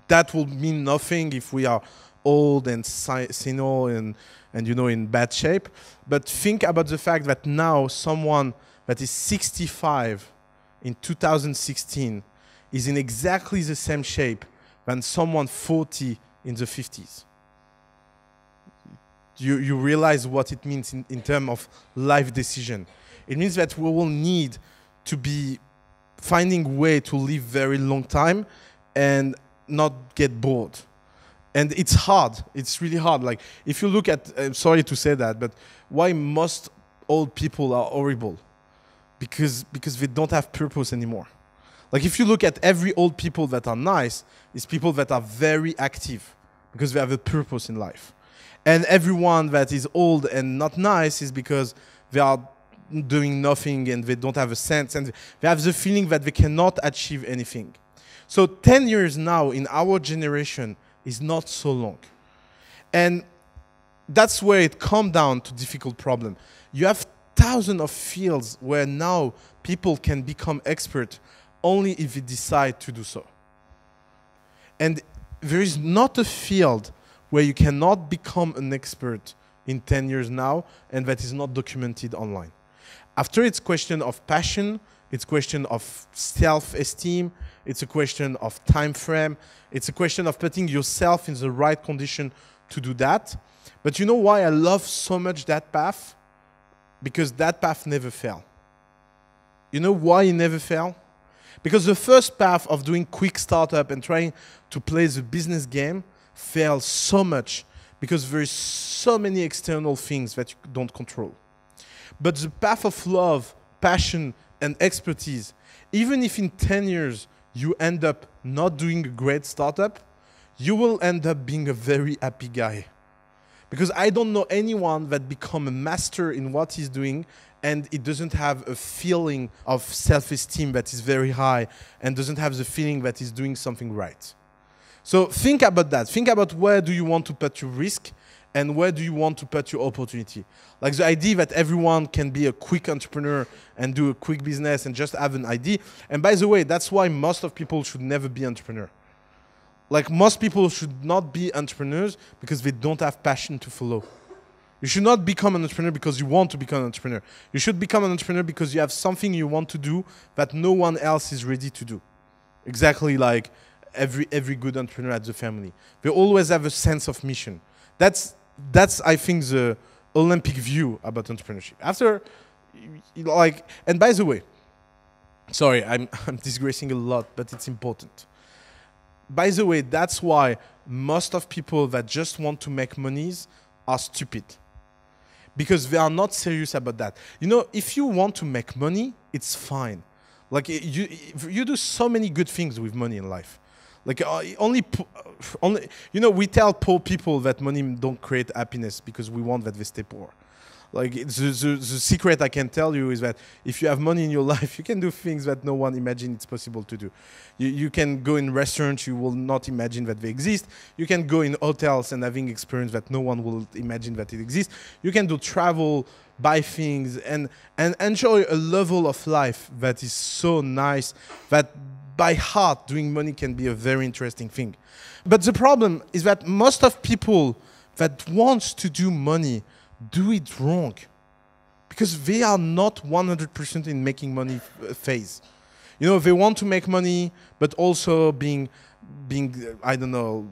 that will mean nothing if we are old and senile and you know, in bad shape. But think about the fact that now someone that is 65 in 2016 is in exactly the same shape than someone 40 in the 50s. You realize what it means in terms of life decision. It means that we will need to be finding a way to live very long time and not get bored. And it's hard. It's really hard. Like, if you look at, I'm sorry to say that, but why most old people are horrible? Because they don't have purpose anymore. Like, if you look at every old people that are nice, it's people that are very active because they have a purpose in life. And everyone that is old and not nice is because they are doing nothing and they don't have a sense and they have the feeling that they cannot achieve anything. So 10 years now in our generation is not so long. And that's where it comes down to difficult problem. You have thousands of fields where now people can become expert only if they decide to do so. And there is not a field where you cannot become an expert in 10 years now and that is not documented online. After it's question of passion, it's question of self-esteem, it's a question of time frame, it's a question of putting yourself in the right condition to do that. But you know why I love so much that path? Because that path never failed. You know why it never failed? Because the first path of doing quick startup and trying to play the business game fails so much because there is so many external things that you don't control. But the path of love, passion, and expertise, even if in 10 years you end up not doing a great startup, you will end up being a very happy guy. Because I don't know anyone that become a master in what he's doing and it doesn't have a feeling of self-esteem that is very high and doesn't have the feeling that he's doing something right. So think about that. Think about where do you want to put your risk and where do you want to put your opportunity. Like the idea that everyone can be a quick entrepreneur and do a quick business and just have an idea. And by the way, that's why most of people should never be entrepreneur. Like most people should not be entrepreneurs because they don't have passion to follow. You should not become an entrepreneur because you want to become an entrepreneur. You should become an entrepreneur because you have something you want to do that no one else is ready to do. Exactly like every good entrepreneur at the family. They always have a sense of mission. That's I think the Olympic view about entrepreneurship. After, like, and by the way, sorry, I'm digressing a lot, but it's important. By the way, that's why most of people that just want to make monies are stupid. Because they are not serious about that. You know, if you want to make money, it's fine. Like, you do so many good things with money in life. Like, only, you know, we tell poor people that money don't create happiness because we want that they stay poor. Like, the secret I can tell you is that if you have money in your life, you can do things that no one imagines it's possible to do. You can go in restaurants you will not imagine that they exist. You can go in hotels and having experience that no one will imagine that it exists. You can do travel, buy things, and enjoy a level of life that is so nice that by heart doing money can be a very interesting thing. But the problem is that most of people that wants to do money do it wrong because they are not 100% in making money phase. You know, they want to make money, but also being I don't know,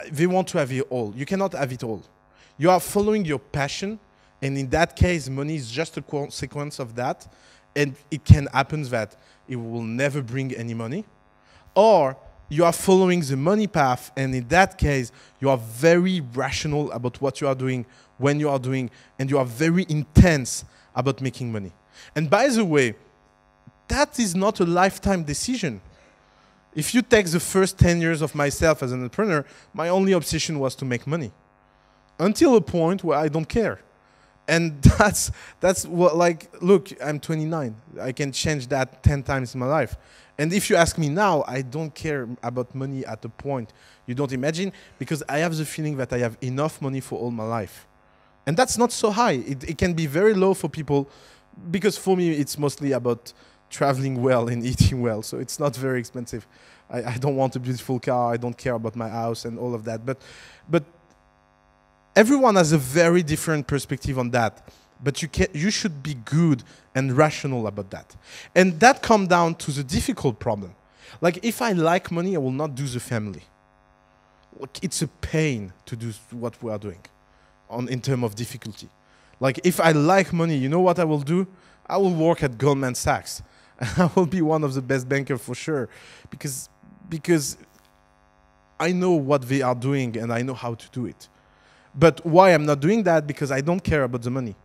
they want to have it all. You cannot have it all. You are following your passion, and in that case, money is just a consequence of that, and it can happen that it will never bring any money, or you are following the money path, and in that case, you are very rational about what you are doing, when you are doing, and you are very intense about making money. And by the way, that is not a lifetime decision. If you take the first 10 years of myself as an entrepreneur, my only obsession was to make money. Until a point where I don't care. And that's what, like, look, I'm 29. I can change that 10 times in my life. And if you ask me now, I don't care about money at a point you don't imagine because I have the feeling that I have enough money for all my life. And that's not so high. It can be very low for people because for me, it's mostly about traveling well and eating well. So it's not very expensive. I don't want a beautiful car. I don't care about my house and all of that. But everyone has a very different perspective on that. But you should be good and rational about that. And that comes down to the difficult problem. Like, if I like money, I will not do the family. Like, it's a pain to do what we are doing in terms of difficulty. Like, if I like money, you know what I will do? I will work at Goldman Sachs. And I will be one of the best bankers for sure. Because I know what they are doing and I know how to do it. But why I'm not doing that? Because I don't care about the money.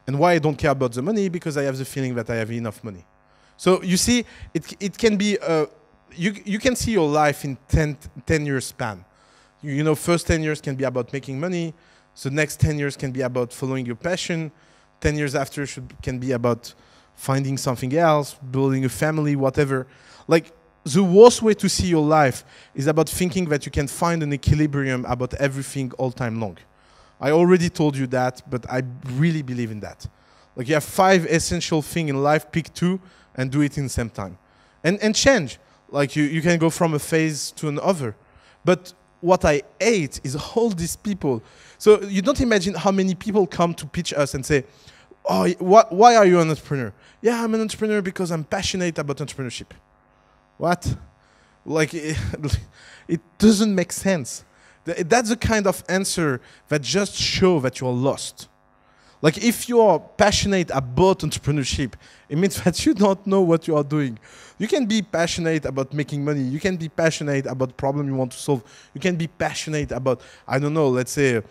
And why I don't care about the money? Because I have the feeling that I have enough money. So you see, it can be, you can see your life in 10 years span. You know, first 10 years can be about making money. The next 10 years can be about following your passion. 10 years after can be about finding something else, building a family, whatever. Like, the worst way to see your life is about thinking that you can find an equilibrium about everything all time long. I already told you that, but I really believe in that. Like, you have 5 essential things in life, pick 2 and do it in the same time. And change. Like, you can go from a phase to another. But what I hate is all these people. So you don't imagine how many people come to pitch us and say, oh, why are you an entrepreneur? Yeah, I'm an entrepreneur because I'm passionate about entrepreneurship. What? Like, it doesn't make sense. That's the kind of answer that just shows that you're lost. Like, if you're passionate about entrepreneurship, it means that you don't know what you are doing. You can be passionate about making money. You can be passionate about the problem you want to solve. You can be passionate about, I don't know, let's say,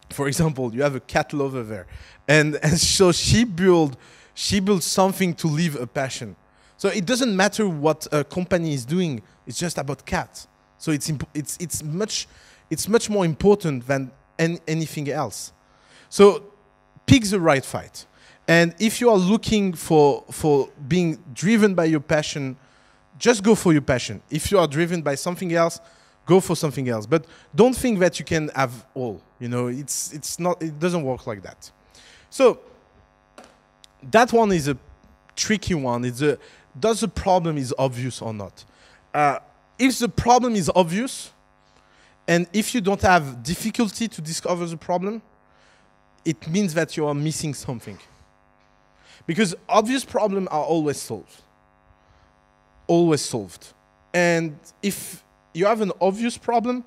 for example, you have a cat lover there. And so she built something to live a passion. So it doesn't matter what a company is doing. It's just about cats. So it's much more important than anything else. So pick the right fight. And if you are looking for being driven by your passion, just go for your passion. If you are driven by something else, go for something else. But don't think that you can have all. You know, it's not. It doesn't work like that. So that one is a tricky one. Does the problem is obvious or not? If the problem is obvious, and if you don't have difficulty to discover the problem, it means that you are missing something. Because obvious problems are always solved. Always solved. And if you have an obvious problem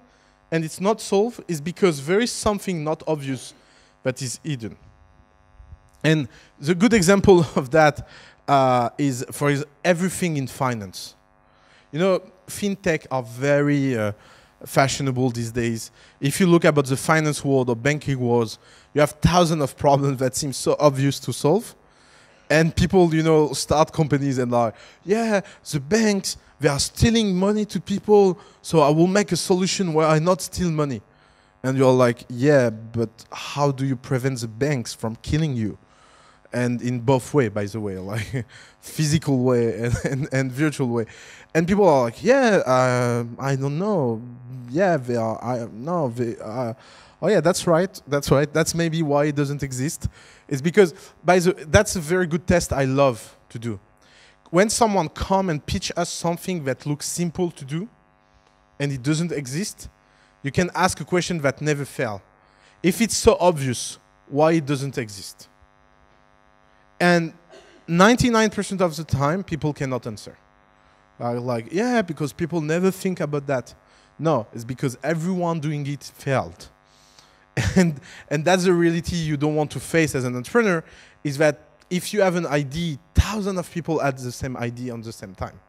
and it's not solved, it's because there is something not obvious that is hidden. And the good example of that is for everything in finance. You know, fintech are very fashionable these days. If you look about the finance world or banking world, you have thousands of problems that seem so obvious to solve. And people, you know, start companies and are, yeah, the banks, they are stealing money to people, so I will make a solution where I not steal money. And you're like, yeah, but how do you prevent the banks from killing you? And in both ways, by the way, like physical way and virtual way. And people are like, yeah, I don't know. Yeah, they are. Oh yeah, that's right. That's right. That's maybe why it doesn't exist. It's because that's a very good test I love to do. When someone come and pitch us something that looks simple to do, and it doesn't exist, you can ask a question that never fails. If it's so obvious, why it doesn't exist? And 99% of the time, people cannot answer. Like, yeah, because people never think about that. No, it's because everyone doing it failed. And that's the reality you don't want to face as an entrepreneur, is that if you have an idea, thousands of people had the same idea on the same time.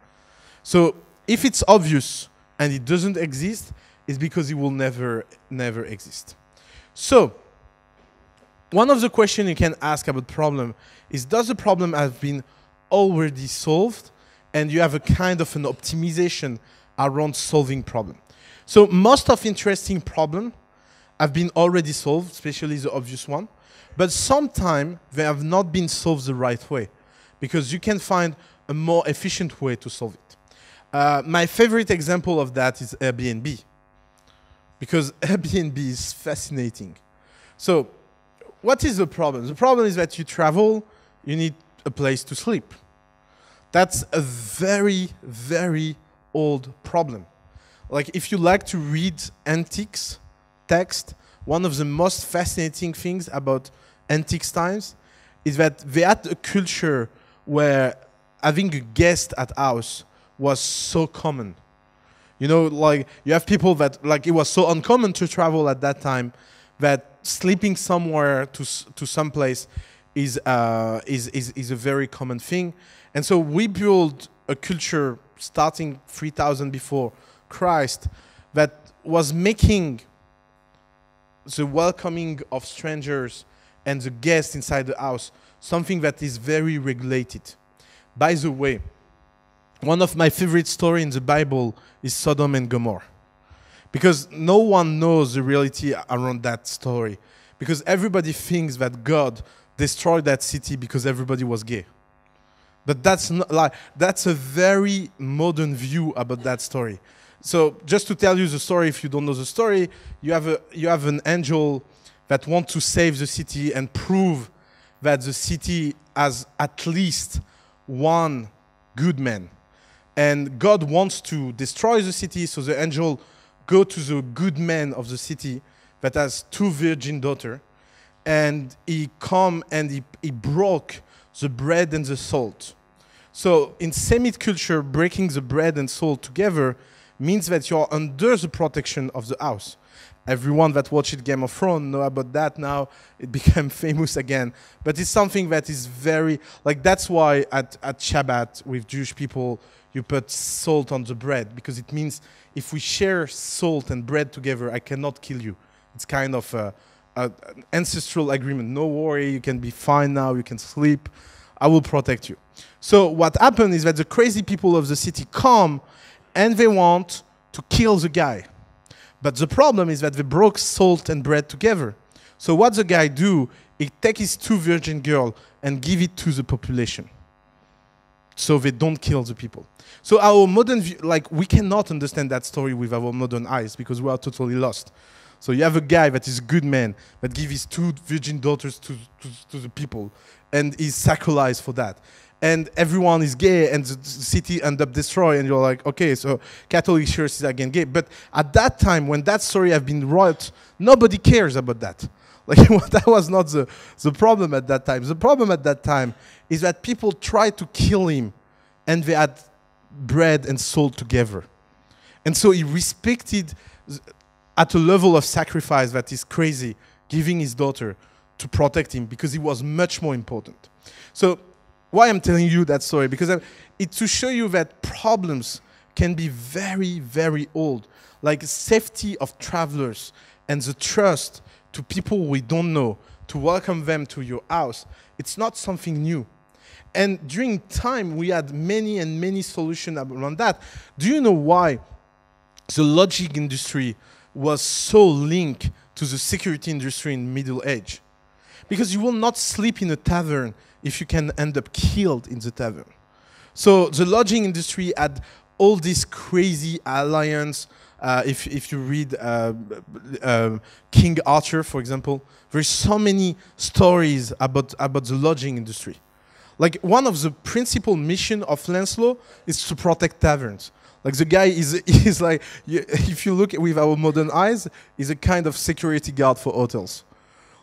So if it's obvious and it doesn't exist, it's because it will never exist. So one of the questions you can ask about problem is, does the problem have been already solved? And you have a kind of an optimization around solving problem. So most of interesting problem have been already solved, especially the obvious one. But sometimes they have not been solved the right way, because you can find a more efficient way to solve it. My favorite example of that is Airbnb, because Airbnb is fascinating. So what is the problem? The problem is that you travel, you need a place to sleep. That's a very, very old problem. Like, if you like to read antiques text, one of the most fascinating things about antique times is that they had a culture where having a guest at house was so common. You know, like, you have people that, like, it was so uncommon to travel at that time that sleeping somewhere to some place is a very common thing. And so we build a culture starting 3000 before Christ that was making the welcoming of strangers and the guests inside the house something that is very regulated. By the way, one of my favorite stories in the Bible is Sodom and Gomorrah. Because no one knows the reality around that story. Because everybody thinks that God destroyed that city because everybody was gay. But that's not, like, that's a very modern view about that story. So just to tell you the story, if you don't know the story, you have an angel that wants to save the city and prove that the city has at least one good man. And God wants to destroy the city, so the angel go to the good man of the city that has 2 virgin daughters, and he come and he broke the bread and the salt. So in Semite culture, breaking the bread and salt together means that you're under the protection of the house. Everyone that watched Game of Thrones know about that now. It became famous again. But it's something that is very, like, that's why at Shabbat with Jewish people, you put salt on the bread, because it means if we share salt and bread together, I cannot kill you. It's kind of an ancestral agreement. No worry, you can be fine now, you can sleep. I will protect you. So what happened is that the crazy people of the city come and they want to kill the guy. But the problem is that they broke salt and bread together. So what the guy do, he take his 2 virgin girls and give it to the population. So they don't kill the people. So our modern view, like, we cannot understand that story with our modern eyes because we are totally lost. So you have a guy that is a good man that gives his 2 virgin daughters to the people and is sacralized for that. And everyone is gay and the city ends up destroyed, and you're like, okay, so Catholic Church is again gay. But at that time, when that story has been wrought, nobody cares about that. Like, that was not the problem at that time. The problem at that time is that people tried to kill him, and they had bread and salt together. And so he respected, at a level of sacrifice that is crazy, giving his daughter to protect him because he was much more important. So why I'm telling you that story? Because it's to show you that problems can be very, very old. Like safety of travelers and the trust to people we don't know, to welcome them to your house, it's not something new. And during time, we had many and many solutions around that. Do you know why the logic industry was so linked to the security industry in Middle Age? Because you will not sleep in a tavern if you can end up killed in the tavern. So the lodging industry had all these crazy alliance. If you read King Arthur, for example, there's so many stories about the lodging industry. Like, one of the principal mission of Lancelot is to protect taverns. Like, the guy is like, if you look with our modern eyes, he's a kind of security guard for hotels.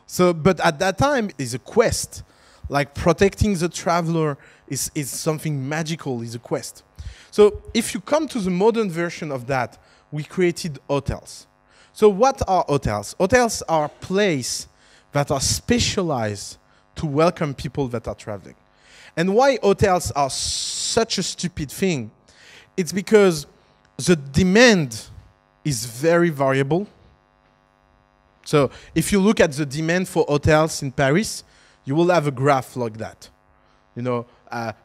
So, but at that time, it's a quest. Like, protecting the traveler is something magical, is a quest. So if you come to the modern version of that, we created hotels. So what are hotels? Hotels are places that are specialized to welcome people that are traveling. And why hotels are such a stupid thing? It's because the demand is very variable. So if you look at the demand for hotels in Paris, you will have a graph like that. You know,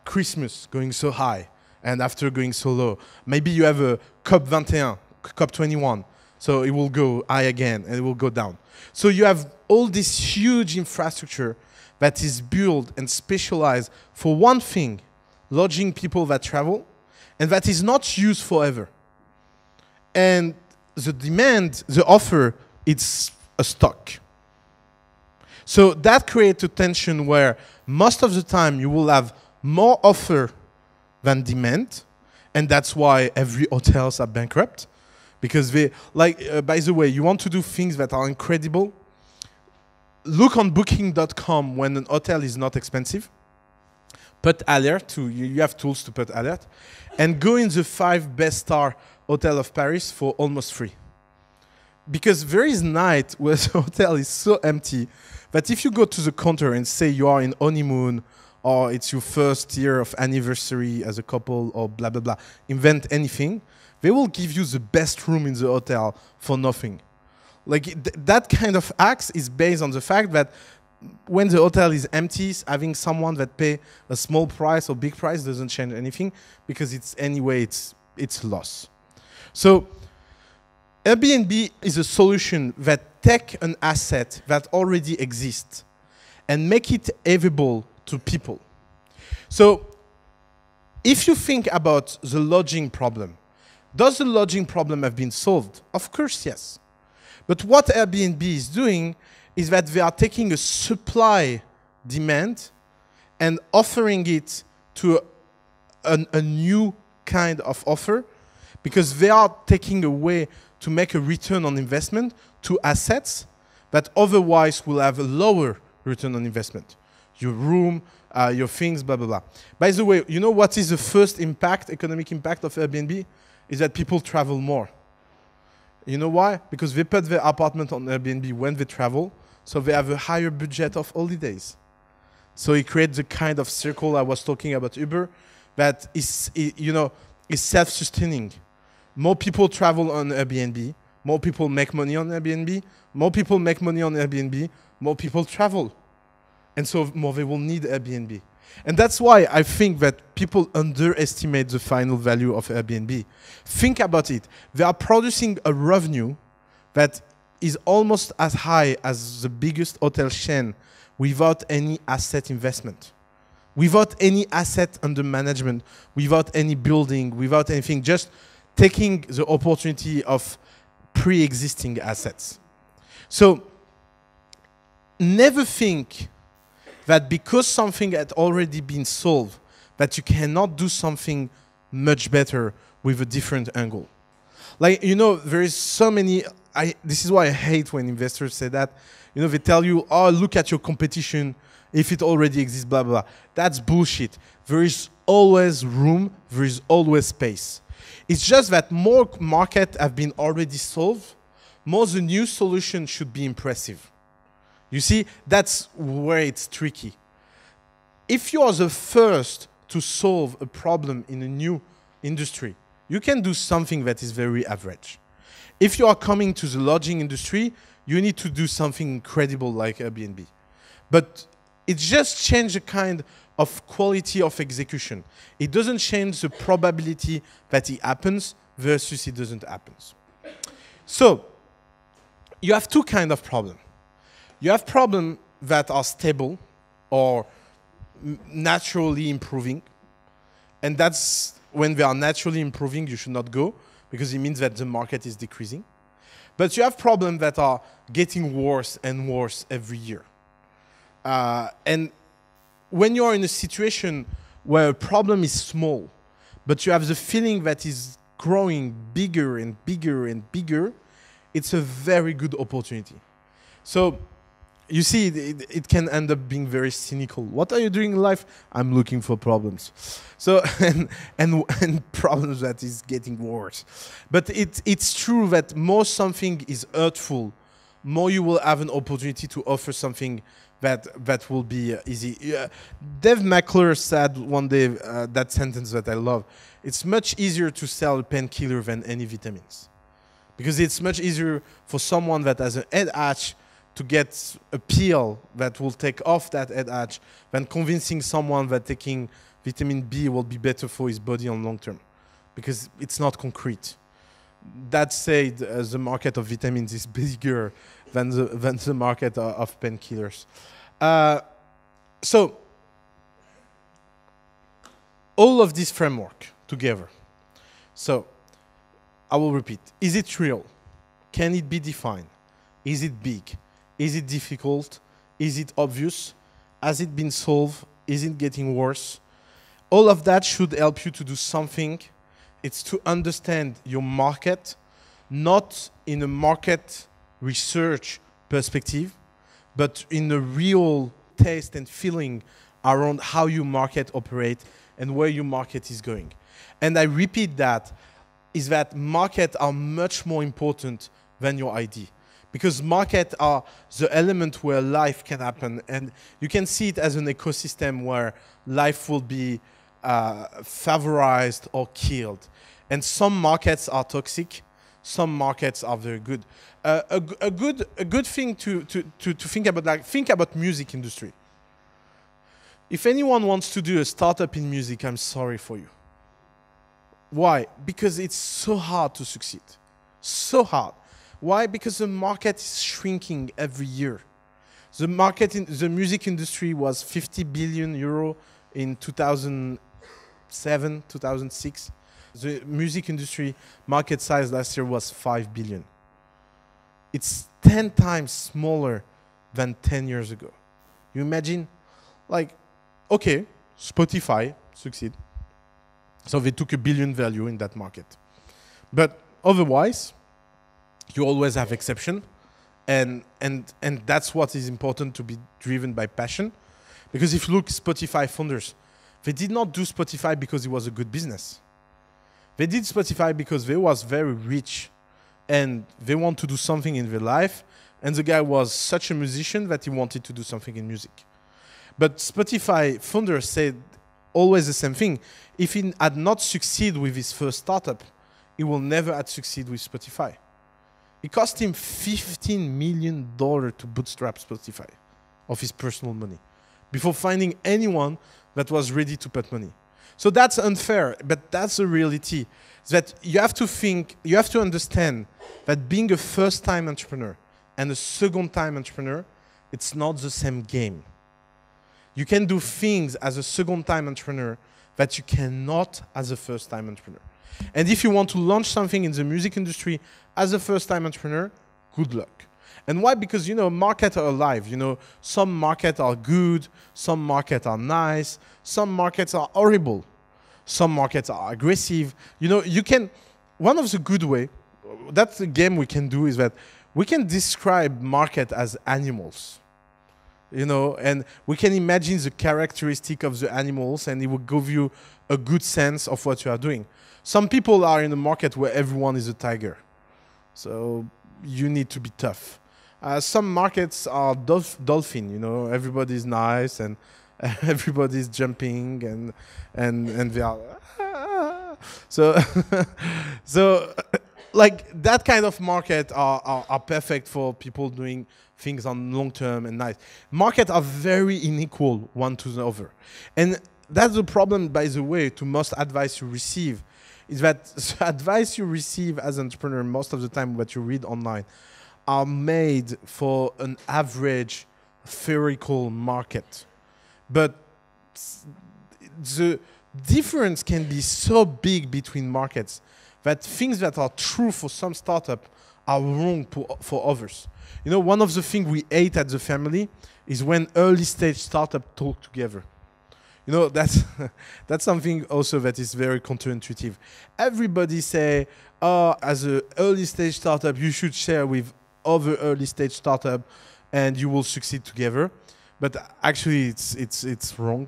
Christmas going so high and after going so low. Maybe you have a COP21, COP21. So it will go high again and it will go down. So you have all this huge infrastructure that is built and specialized for one thing, lodging people that travel, and that is not used forever. And the demand, the offer, it's a stock. So that creates a tension where most of the time you will have more offer than demand, and that's why every hotels are bankrupt. Because they, like, by the way, you want to do things that are incredible, look on booking.com when an hotel is not expensive. Put alert, you have tools to put alert. And go in the 5 best star hotel of Paris for almost free. Because there is night where the hotel is so empty that if you go to the counter and say you are in honeymoon or it's your first year of anniversary as a couple or blah, blah, blah, invent anything, They will give you the best room in the hotel for nothing. Like that kind of acts is based on the fact that when the hotel is empty, having someone that pay a small price or big price doesn't change anything, because it's loss. So Airbnb is a solution that take an asset that already exists and make it available to people. So if you think about the lodging problem, does the lodging problem have been solved? Of course, yes. But what Airbnb is doing is that they are taking a supply demand and offering it to a new kind of offer, because they are taking a way to make a return on investment to assets that otherwise will have a lower return on investment. Your room, your things, blah, blah, blah. By the way, you know what is the first impact, economic impact of Airbnb? Is that people travel more. You know why? Because they put their apartment on Airbnb when they travel, so they have a higher budget of holidays. So it creates the kind of circle I was talking about Uber that is, you know, is self-sustaining. More people travel on Airbnb, more people make money on Airbnb, more people make money on Airbnb, more people travel. And so more they will need Airbnb. And that's why I think that people underestimate the final value of Airbnb. Think about it. They are producing a revenue that is almost as high as the biggest hotel chain without any asset investment, without any asset under management, without any building, without anything, just taking the opportunity of pre-existing assets. So never think that because something had already been solved, that you cannot do something much better with a different angle. Like, you know, there is so many, this is why I hate when investors say that. You know, they tell you, oh, look at your competition, if it already exists, blah, blah, blah. That's bullshit. There is always room, there is always space. It's just that more markets have been already solved, more the new solution should be impressive. You see, that's where it's tricky. If you are the first to solve a problem in a new industry, you can do something that is very average. If you are coming to the lodging industry, you need to do something incredible like Airbnb. But it just changes the kind of quality of execution. It doesn't change the probability that it happens versus it doesn't happen. So you have two kinds of problems. You have problems that are stable or naturally improving. And that's when they are naturally improving, you should not go, because it means that the market is decreasing. But you have problems that are getting worse and worse every year. And when you're in a situation where a problem is small, but you have the feeling that it's growing bigger and bigger and bigger, it's a very good opportunity. So you see, it can end up being very cynical. What are you doing in life? I'm looking for problems. So and problems that is getting worse. But it's true that more something is hurtful, more you will have an opportunity to offer something that will be easy. Dave McClure said one day that sentence that I love. It's much easier to sell a painkiller than any vitamins, because it's much easier for someone that has a headache to get a pill that will take off that headache than convincing someone that taking vitamin B will be better for his body on long term, because it's not concrete. That said, the market of vitamins is bigger than the market of painkillers. So all of this framework together. So I will repeat. Is it real? Can it be defined? Is it big? Is it difficult? Is it obvious? Has it been solved? Is it getting worse? All of that should help you to do something. It's to understand your market, not in a market research perspective, but in a real taste and feeling around how your market operates and where your market is going. And I repeat that, is that markets are much more important than your ID. Because markets are the element where life can happen. And you can see it as an ecosystem where life will be favorized or killed. And some markets are toxic, some markets are very good. A good thing to think about, like, think about music industry. If anyone wants to do a startup in music, I'm sorry for you. Why? Because it's so hard to succeed. So hard. Why? Because the market is shrinking every year. The market in the music industry was 50 billion euro in 2007, 2006. The music industry market size last year was 5 billion. It's 10 times smaller than 10 years ago. You imagine? Like, okay, Spotify succeed. So they took $1 billion value in that market. But otherwise, you always have exception. And that's what is important, to be driven by passion. Because if you look Spotify founders, they did not do Spotify because it was a good business. They did Spotify because they was very rich and they want to do something in their life. And the guy was such a musician that he wanted to do something in music. But Spotify founder said always the same thing. If he had not succeeded with his first startup, he will never have succeeded with Spotify. It cost him $15 million to bootstrap Spotify of his personal money before finding anyone that was ready to put money. So that's unfair, but that's the reality. That you have to think, you have to understand that being a first-time entrepreneur and a second-time entrepreneur, it's not the same game. You can do things as a second-time entrepreneur that you cannot as a first-time entrepreneur. And if you want to launch something in the music industry as a first-time entrepreneur, good luck. And why? Because, you know, markets are alive. You know, some markets are good, some markets are nice, some markets are horrible, some markets are aggressive. You know, you can, one of the good way, that's the game we can do, is that we can describe market as animals. You know, and we can imagine the characteristic of the animals, and it will give you a good sense of what you are doing. Some people are in a market where everyone is a tiger, so you need to be tough. Some markets are dolphin. You know, everybody's nice and everybody's jumping and they are so so like that kind of market are perfect for people doing things on long term and nice. Markets are very unequal one to the other. And that's the problem, by the way, to most advice you receive, is that the advice you receive as an entrepreneur, most of the time what you read online, are made for an average theoretical market. But the difference can be so big between markets that things that are true for some startup are wrong for others. You know, one of the things we hate at the family is when early stage startups talk together. You know, that's something also that is very counterintuitive. Everybody say, oh, as an early stage startup, you should share with other early stage startup and you will succeed together. But actually, it's wrong.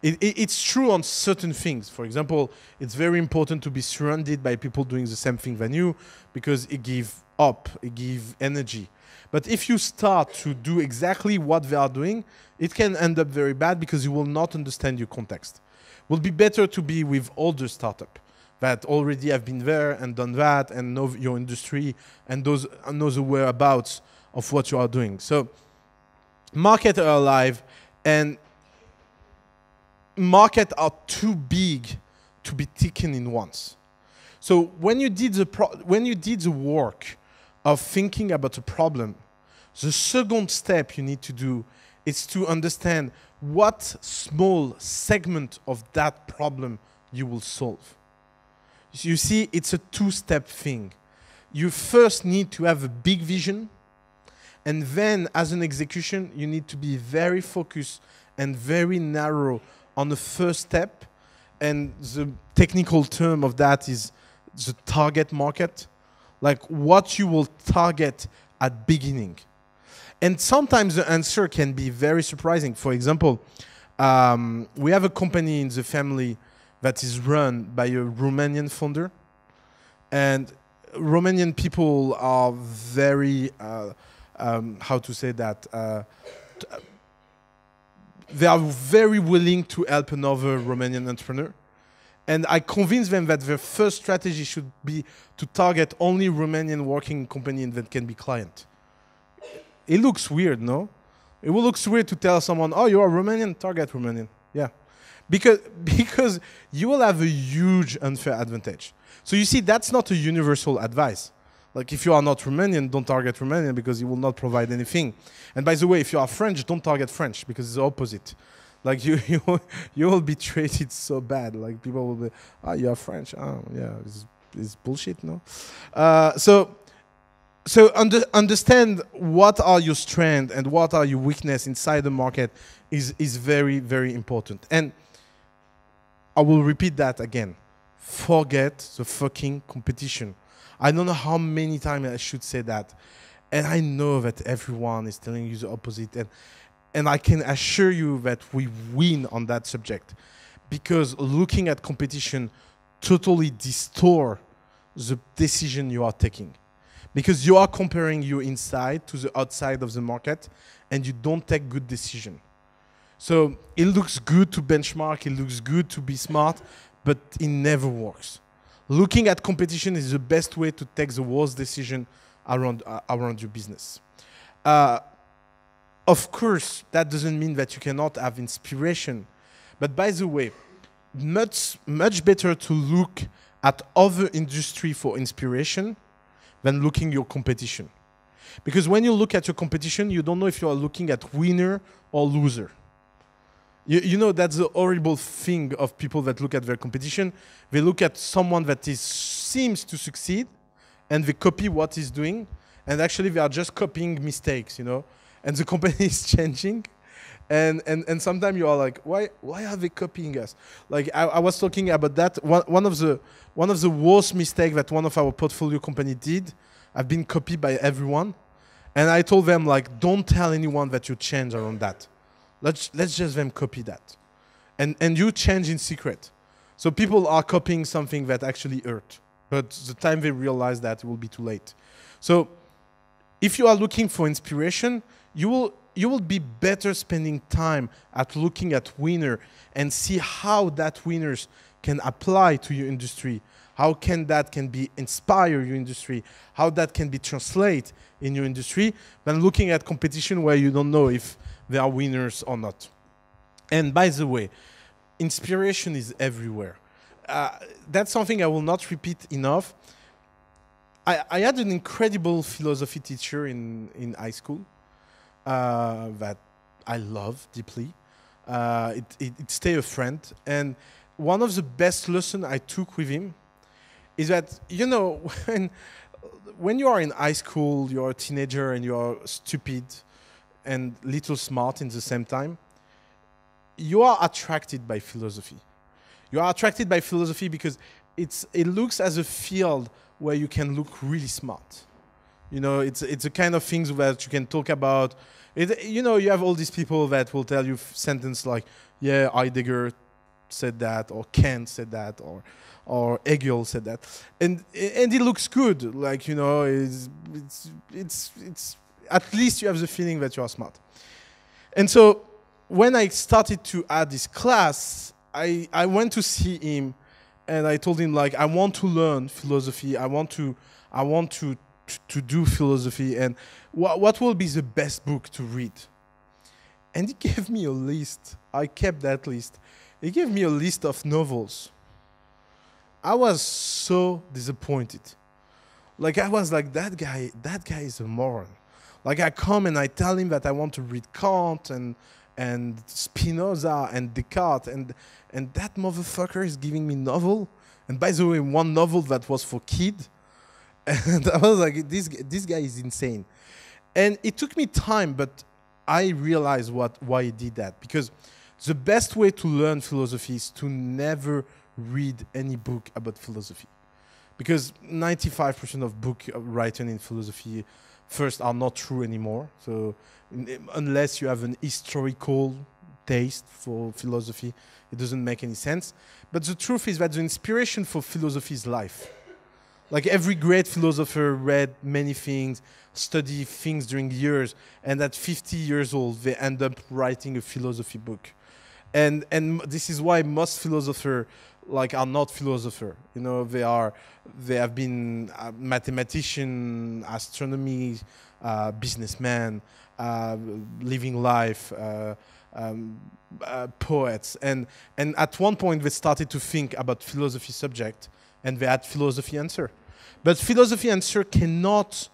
It's true on certain things. For example, it's very important to be surrounded by people doing the same thing than you, because it gives up, it gives energy. But if you start to do exactly what they are doing, it can end up very bad because you will not understand your context. It will be better to be with older startups that already have been there and done that and know your industry and know the whereabouts of what you are doing. So markets are alive, and markets are too big to be taken in once. So when you did the work of thinking about a problem, the second step you need to do is to understand what small segment of that problem you will solve. You see, it's a two-step thing. You first need to have a big vision, and then as an execution, you need to be very focused and very narrow on the first step. And the technical term of that is the target market, like what you will target at beginning. And sometimes the answer can be very surprising. For example, we have a company in the family that is run by a Romanian founder. And Romanian people are very, how to say that, they are very willing to help another Romanian entrepreneur. And I convinced them that their first strategy should be to target only Romanian working companies that can be client. It looks weird, no? It will look weird to tell someone, oh, you are Romanian, target Romanian. Yeah. Because you will have a huge unfair advantage. So you see, that's not a universal advice. Like if you are not Romanian, don't target Romanian because it will not provide anything. And by the way, if you are French, don't target French because it's the opposite. Like you will be treated so bad. Like people will be, oh, you are French. Oh, yeah, it's bullshit, no? So understand what are your strengths and what are your weaknesses inside the market is very, very important. And I will repeat that again. Forget the fucking competition. I don't know how many times I should say that. And I know that everyone is telling you the opposite. And I can assure you that we win on that subject. Because looking at competition totally distorts the decision you are taking. Because you are comparing your inside to the outside of the market and you don't take good decision. So it looks good to benchmark, it looks good to be smart, but it never works. Looking at competition is the best way to take the worst decision around your business. Of course, that doesn't mean that you cannot have inspiration. But by the way, much better to look at other industry for inspiration than looking your competition. Because when you look at your competition, you don't know if you are looking at winner or loser. You know, that's the horrible thing of people that look at their competition. They look at someone that seems to succeed, and they copy what he's doing, and actually they are just copying mistakes, you know? And the company is changing, and sometimes you are like, why are they copying us? Like I was talking about that. One of the worst mistakes that one of our portfolio company did, have been copied by everyone, and I told them like, don't tell anyone that you change around that. Let's just them copy that, and you change in secret. So people are copying something that actually hurt, but the time they realize that, it will be too late. So if you are looking for inspiration, you will be better spending time at looking at winner and see how that winners can apply to your industry, how that can be inspire your industry, how that can be translate in your industry, than looking at competition where you don't know if they are winners or not. And by the way, inspiration is everywhere. That's something I will not repeat enough. I had an incredible philosophy teacher in high school that I love deeply. It stayed a friend. And one of the best lessons I took with him is that, you know, when you are in high school, you're a teenager and you're stupid and little smart in the same time, you are attracted by philosophy. You are attracted by philosophy because it looks as a field where you can look really smart. You know, it's a kind of things that you can talk about. You know, you have all these people that will tell you sentences like, yeah, Heidegger said that, or Kant said that, or Hegel said that, and it looks good. Like, you know, it's at least you have the feeling that you are smart. And so when I started to add this class, I went to see him, and I told him, like, I want to learn philosophy. I want to do philosophy, and what will be the best book to read? And he gave me a list. I kept that list. He gave me a list of novels. I was so disappointed. Like, I was like, that guy is a moron. Like, I come and I tell him that I want to read Kant and Spinoza and Descartes, and that motherfucker is giving me novel. And by the way, one novel that was for kids. And I was like, this guy is insane. And it took me time, but I realized why he did that. Because the best way to learn philosophy is to never read any book about philosophy. Because 95% of books written in philosophy first are not true anymore. So unless you have an historical taste for philosophy, it doesn't make any sense. But the truth is that the inspiration for philosophy is life. Like, every great philosopher read many things, studied things during years, and at 50 years old, they end up writing a philosophy book. And this is why most philosophers like are not philosophers. You know, they have been mathematician, astronomy, businessmen, living life, poets, and at one point they started to think about philosophy subject, and they had philosophy answer. But philosophy answer cannot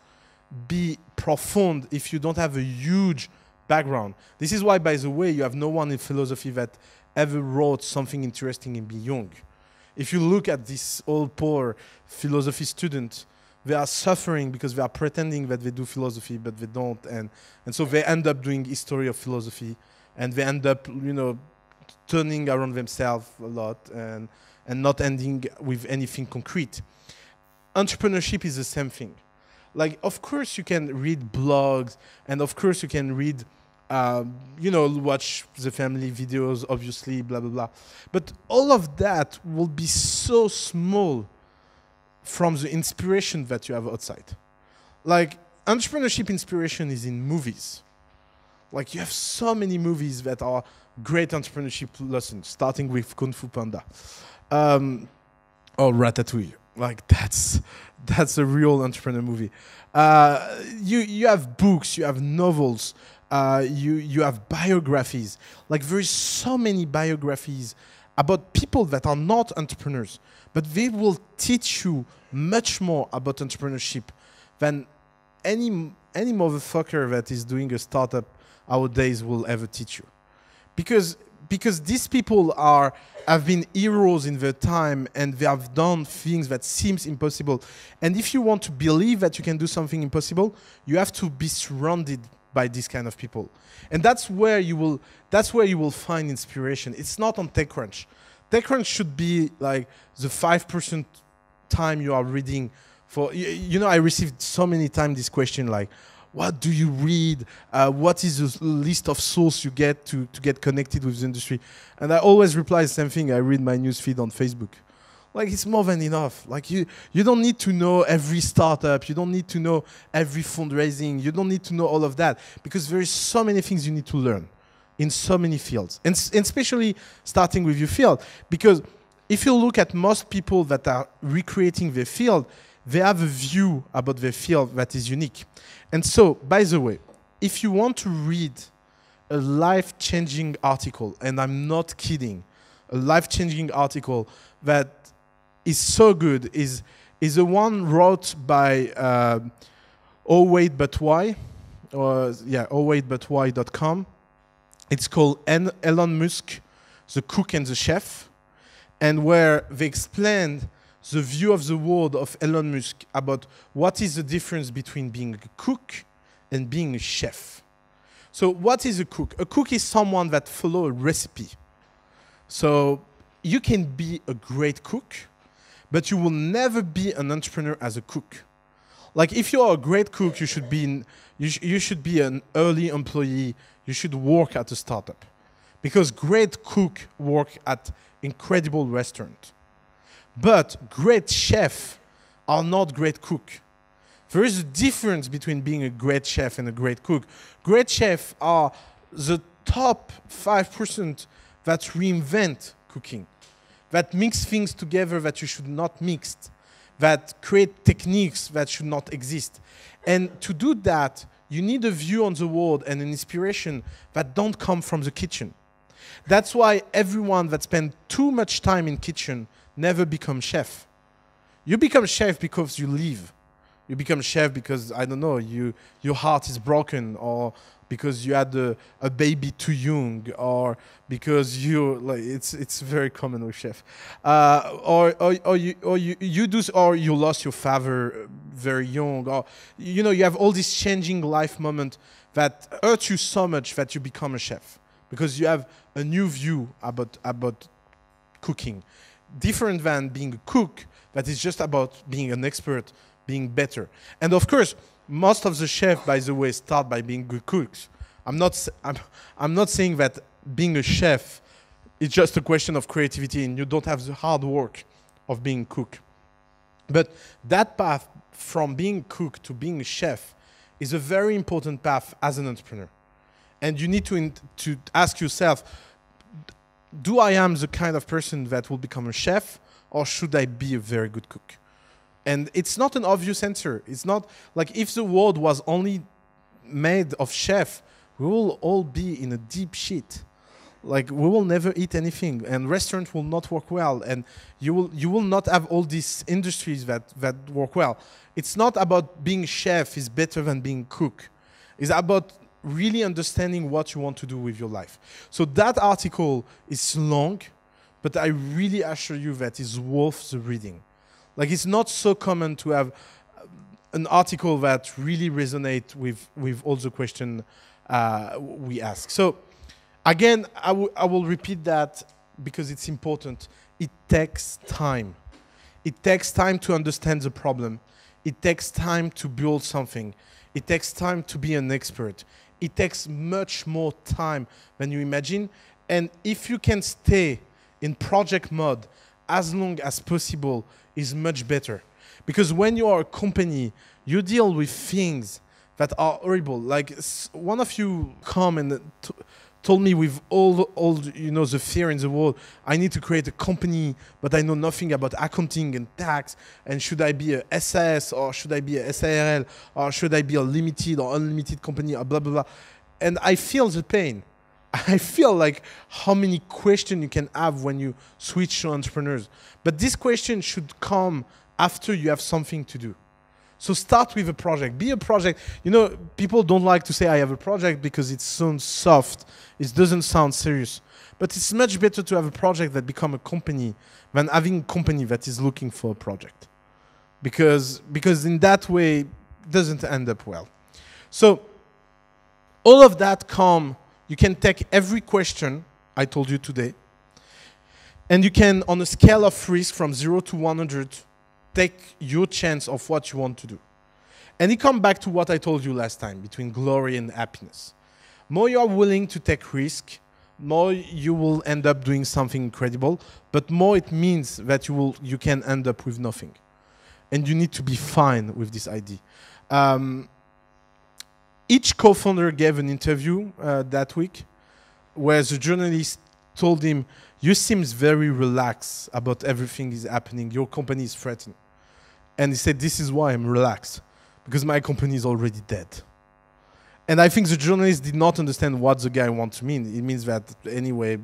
be profound if you don't have a huge background. This is why, by the way, you have no one in philosophy that ever wrote something interesting in being young. If you look at this old poor philosophy student, they are suffering because they are pretending that they do philosophy, but they don't, and so they end up doing history of philosophy, and they end up, you know, turning around themselves a lot and not ending with anything concrete. Entrepreneurship is the same thing. Like, of course, you can read blogs, and of course, you can read, you know, watch the family videos, obviously, blah, blah, blah. But all of that will be so small from the inspiration that you have outside. Like, entrepreneurship inspiration is in movies. Like, you have so many movies that are great entrepreneurship lessons, starting with Kung Fu Panda or Ratatouille. Like, that's a real entrepreneur movie. You have books, you have novels, you have biographies. Like, there is so many biographies about people that are not entrepreneurs, but they will teach you much more about entrepreneurship than any motherfucker that is doing a startup nowadays will ever teach you. Because these people have been heroes in their time, and they have done things that seems impossible. And if you want to believe that you can do something impossible, you have to be surrounded by these kind of people. And that's where you will find inspiration. It's not on TechCrunch. TechCrunch should be like the 5% time you are reading for. You know, I received so many times this question like, what do you read? What is the list of sources you get to get connected with the industry? And I always reply the same thing. I read my newsfeed on Facebook. Like, it's more than enough. Like, you don't need to know every startup. You don't need to know every fundraising. You don't need to know all of that, because there is so many things you need to learn in so many fields, and especially starting with your field. Because if you look at most people that are recreating their field, they have a view about their field that is unique. And so, by the way, if you want to read a life-changing article, and I'm not kidding, a life-changing article that is so good is the one wrote by Oh Wait But Why, ohwaitbutwhy.com. It's called Elon Musk, The Cook and the Chef, and where they explained the view of the world of Elon Musk about what is the difference between being a cook and being a chef. So what is a cook? A cook is someone that follows a recipe. So you can be a great cook, but you will never be an entrepreneur as a cook. Like, if you are a great cook, you should be an early employee. You should work at a startup, because great cook work at incredible restaurant. But great chefs are not great cook. There is a difference between being a great chef and a great cook. Great chefs are the top 5% that reinvent cooking, that mix things together that you should not mix, that create techniques that should not exist. And to do that, you need a view on the world and an inspiration that don't come from the kitchen. That's why everyone that spends too much time in kitchen never become chef. You become chef because you live. You become chef because, I don't know, your heart is broken, or because you had a baby too young, or because it's very common with chef, or you lost your father very young, or you have all these changing life moments that hurt you so much that you become a chef because you have a new view about cooking, different than being a cook that is just about being an expert, being better. And of course, most of the chefs, by the way, start by being good cooks. I'm not saying that being a chef is just a question of creativity and you don't have the hard work of being a cook. But that path from being cook to being a chef is a very important path as an entrepreneur. And you need to ask yourself, do I am the kind of person that will become a chef, or should I be a very good cook? And it's not an obvious answer. It's not like if the world was only made of chefs, we will all be in a deep shit. Like we will never eat anything, and restaurants will not work well, and you will not have all these industries that work well. It's not about being chef is better than being cook. It's about really understanding what you want to do with your life. So that article is long, but I really assure you that it's worth the reading. Like it's not so common to have an article that really resonates with all the questions we ask. So again, I will repeat that because it's important. It takes time. It takes time to understand the problem. It takes time to build something. It takes time to be an expert. It takes much more time than you imagine. And if you can stay in project mode as long as possible, is much better. Because when you are a company, you deal with things that are horrible. Like one of you come and told me with all the fear in the world, I need to create a company, but I know nothing about accounting and tax, and should I be a SAS, or should I be a SARL, or should I be a limited or unlimited company, or blah, blah, blah. And I feel the pain. I feel like how many questions you can have when you switch to entrepreneurs. But this question should come after you have something to do. So start with a project. Be a project. You know, people don't like to say I have a project because it sounds soft. It doesn't sound serious. But it's much better to have a project that becomes a company than having a company that is looking for a project. Because in that way, it doesn't end up well. So all of that you can take every question I told you today, and you can, on a scale of risk from 0 to 100, take your chance of what you want to do. And it comes back to what I told you last time, between glory and happiness. More you are willing to take risk, more you will end up doing something incredible, but more it means that you can end up with nothing. And you need to be fine with this idea. Each co-founder gave an interview that week where the journalist told him, you seem very relaxed about everything is happening. Your company is threatened. And he said, this is why I'm relaxed, because my company is already dead. And I think the journalist did not understand what the guy wants to mean. It means that anyway,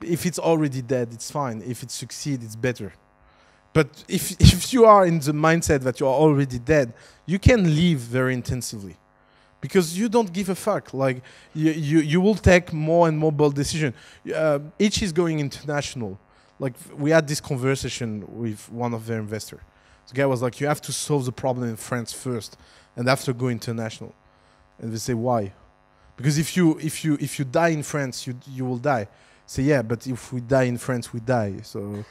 if it's already dead, it's fine. If it succeeds, it's better. But if you are in the mindset that you are already dead, you can live very intensively. Because you don't give a fuck. Like you will take more and more bold decisions. Each is going international. Like we had this conversation with one of their investors. The guy was like, "You have to solve the problem in France first, and after go international." And they say, "Why?" Because if you die in France, you will die. Say, "Yeah, but if we die in France, we die." So,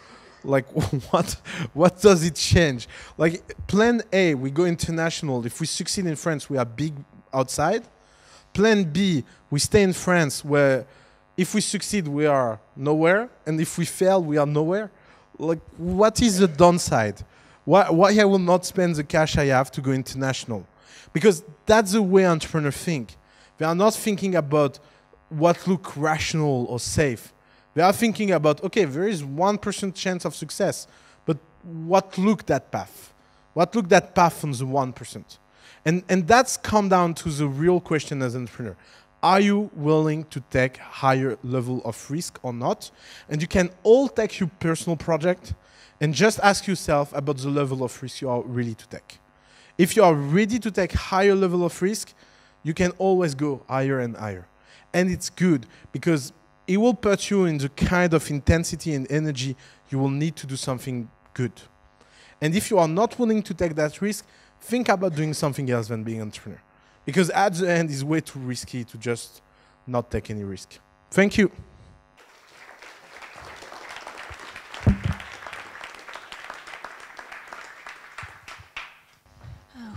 like, what does it change? Like plan A, we go international. If we succeed in France, we are big outside. Plan B, we stay in France, where if we succeed, we are nowhere, and if we fail, we are nowhere. Like, what is the downside? Why I will not spend the cash I have to go international? Because that's the way entrepreneurs think. They are not thinking about what look rational or safe. They are thinking about, okay, there is 1% chance of success, but what look that path? What look that path on the 1%? And that's come down to the real question as an entrepreneur. Are you willing to take higher level of risk or not? And you can all take your personal project and just ask yourself about the level of risk you are ready to take. If you are ready to take higher level of risk, you can always go higher and higher. And it's good because it will put you in the kind of intensity and energy you will need to do something good. And if you are not willing to take that risk, think about doing something else than being an entrepreneur. Because at the end, it's way too risky to just not take any risk. Thank you.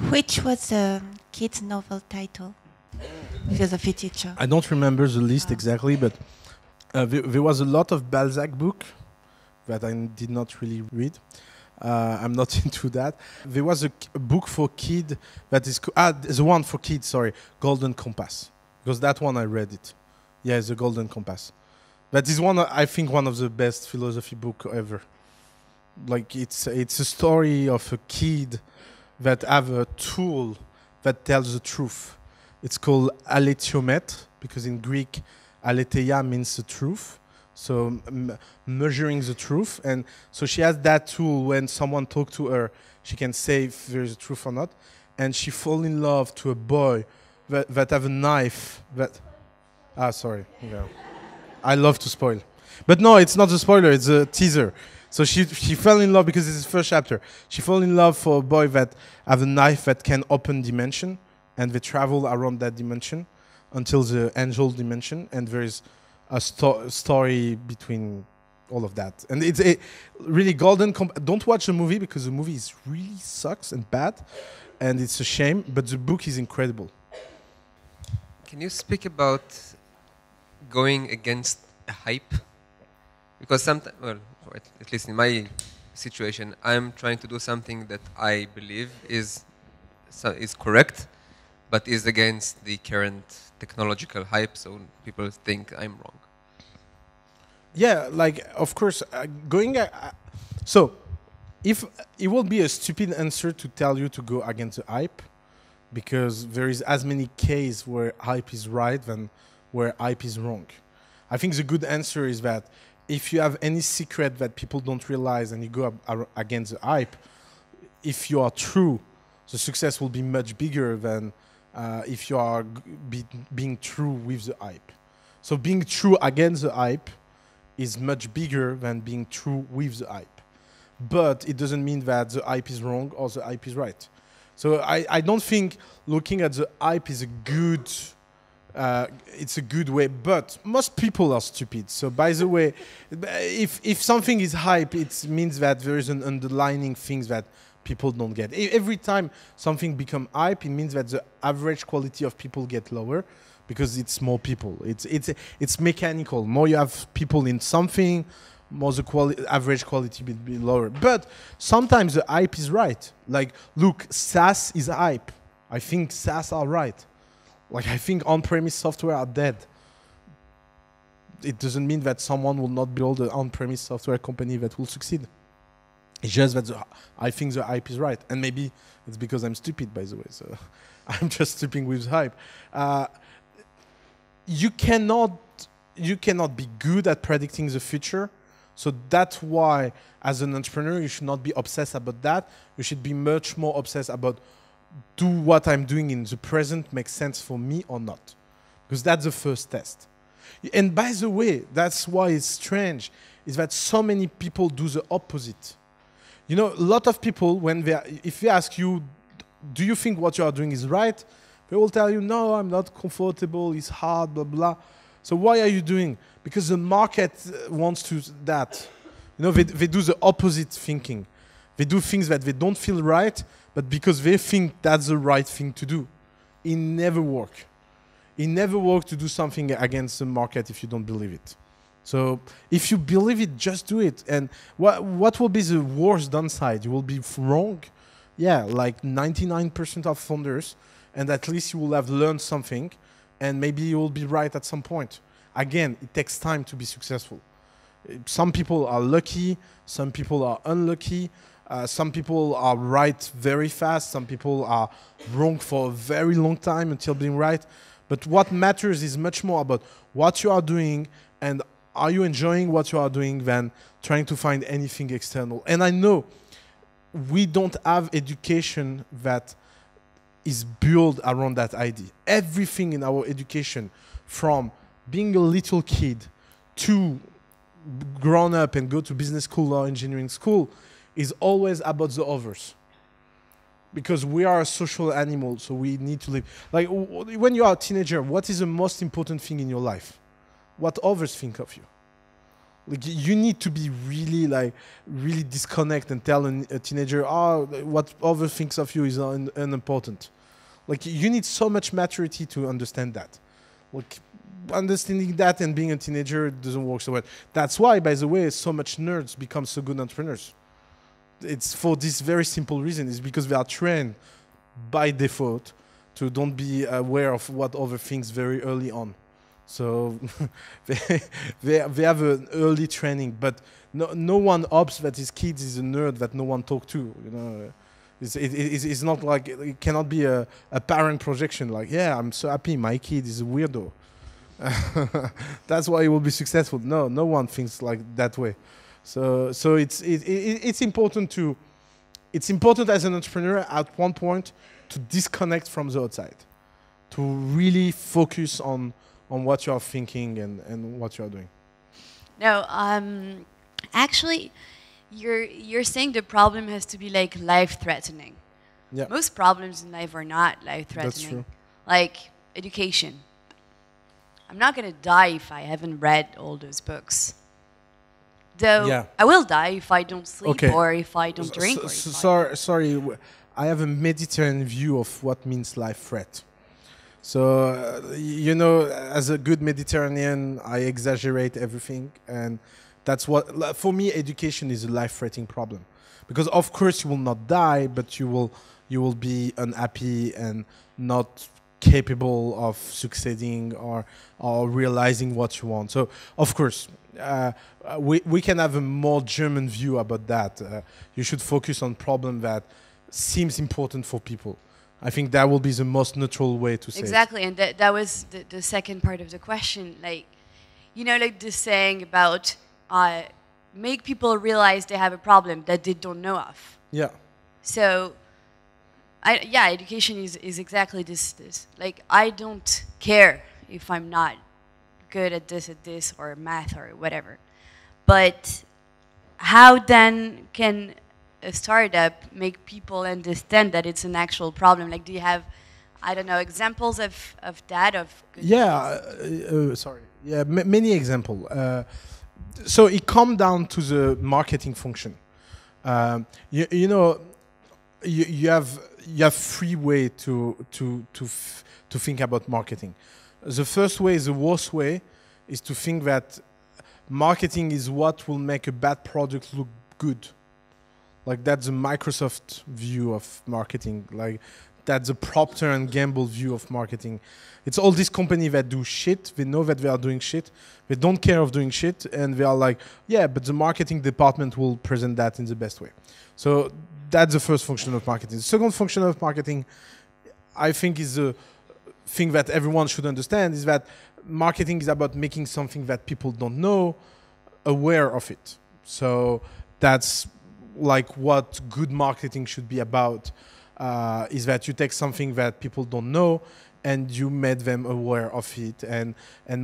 Which was the kid's novel title? Philosophy teacher. I don't remember the list exactly, but there was a lot of Balzac book that I did not really read. I'm not into that. There was a book for kid that is the one for kids. Sorry, Golden Compass, because that one I read it. Yeah, it's a Golden Compass. That is I think, one of the best philosophy book ever. Like it's a story of a kid that have a tool that tells the truth. It's called aletiomet, because in Greek, aletheia means the truth. So measuring the truth. And so she has that tool. When someone talks to her, she can say if there's a truth or not. And she fall in love to a boy that have a knife that... sorry. Yeah. I love to spoil. But no, it's not a spoiler, it's a teaser. So she fell in love because it's the first chapter. She fell in love for a boy that have a knife that can open dimension, and they travel around that dimension until the angel dimension, and there is a story between all of that. And it's a really golden... Don't watch the movie, because the movie is really sucks and bad, and it's a shame, but the book is incredible. Can you speak about going against a hype? Because sometimes, well, at least in my situation, I'm trying to do something that I believe is correct, but is against the current technological hype, so people think I'm wrong. Yeah, like, of course, so, if it will be a stupid answer to tell you to go against the hype, because there is as many cases where hype is right than where hype is wrong. I think the good answer is that if you have any secret that people don't realize and you go against the hype, if you are true, the success will be much bigger than if you are being true with the hype. So being true against the hype is much bigger than being true with the hype. But it doesn't mean that the hype is wrong or the hype is right. So I don't think looking at the hype is a good... it's a good way, but most people are stupid. So by the way, if something is hype, it means that there is an underlying things that people don't get. Every time something become hype, it means that the average quality of people get lower, because it's more people. It's mechanical. More you have people in something, more the average quality will be lower. But sometimes the hype is right. Like, look, SaaS is hype. I think SaaS are right. Like, I think on-premise software are dead. It doesn't mean that someone will not build an on-premise software company that will succeed. It's just that I think the hype is right. And maybe it's because I'm stupid, by the way. So I'm just sleeping with hype. You cannot be good at predicting the future. So that's why, as an entrepreneur, you should not be obsessed about that. You should be much more obsessed about, do what I'm doing in the present make sense for me or not? Because that's the first test. And by the way, that's why it's strange, is that so many people do the opposite. You know, a lot of people, if they ask you, do you think what you are doing is right? They will tell you, no, I'm not comfortable, it's hard, blah, blah. So why are you doing? Because the market wants to that. You know, they do the opposite thinking. They do things that they don't feel right, but because they think that's the right thing to do. It never works. It never works to do something against the market if you don't believe it. So if you believe it, just do it. And what will be the worst downside? You will be wrong. Yeah, like 99% of founders, and at least you will have learned something, and maybe you will be right at some point. Again, it takes time to be successful. Some people are lucky, some people are unlucky, some people are right very fast, some people are wrong for a very long time until being right. But what matters is much more about what you are doing and are you enjoying what you are doing than trying to find anything external. And I know we don't have education that is built around that idea. Everything in our education, from being a little kid to grown up and go to business school or engineering school, is always about the others. Because we are a social animal, so we need to live. Like, when you are a teenager, what is the most important thing in your life? What others think of you. Like, you need to be really disconnect and tell a teenager, oh, what others thinks of you is unimportant. Like, you need so much maturity to understand that. Like, understanding that and being a teenager doesn't work so well. That's why, by the way, so much nerds become so good entrepreneurs. It's for this very simple reason. It's because they are trained by default to don't be aware of what other things very early on. So they have an early training, but no one hopes that his kid is a nerd that no one talk to. You know, it's not like it cannot be a parent projection. Like, yeah, I'm so happy my kid is a weirdo. That's why he will be successful. No one thinks like that way. So it's important to. It's important as an entrepreneur at one point to disconnect from the outside, to really focus on what you are thinking and what you are doing. No, actually, you're saying the problem has to be like life-threatening. Yeah. Most problems in life are not life-threatening. That's true. Like education. I'm not gonna die if I haven't read all those books. Though Yeah. I will die if I don't sleep Okay. or if I don't drink. Or if Sorry, I have a Mediterranean view of what means life threat. So, you know, as a good Mediterranean, I exaggerate everything. And that's what, for me, education is a life-threatening problem. Because, of course, you will not die, but you will be unhappy and not capable of succeeding or realizing what you want. So, of course, we can have a more German view about that. You should focus on problem that seems important for people. I think that will be the most neutral way to say exactly, and that was the second part of the question. Like, you know, like the saying about make people realize they have a problem that they don't know of. Yeah. So, yeah, education is exactly this. Like, I don't care if I'm not good at this, or math or whatever. But how then can a startup make people understand that it's an actual problem? Like, do you have, I don't know, examples of that? Sorry. Yeah, many examples. So it comes down to the marketing function. You know, you have three ways to think about marketing. The first way, the worst way, is to think that marketing is what will make a bad product look good. Like, that's the Microsoft view of marketing. Like, that's the Procter and Gamble view of marketing. It's all these companies that do shit. They know that they are doing shit. They don't care of doing shit. And they are like, yeah, but the marketing department will present that in the best way. So that's the first function of marketing. The second function of marketing, I think, is the thing that everyone should understand, is that marketing is about making something that people don't know aware of it. So that's like what good marketing should be about, is that you take something that people don't know and you made them aware of it. And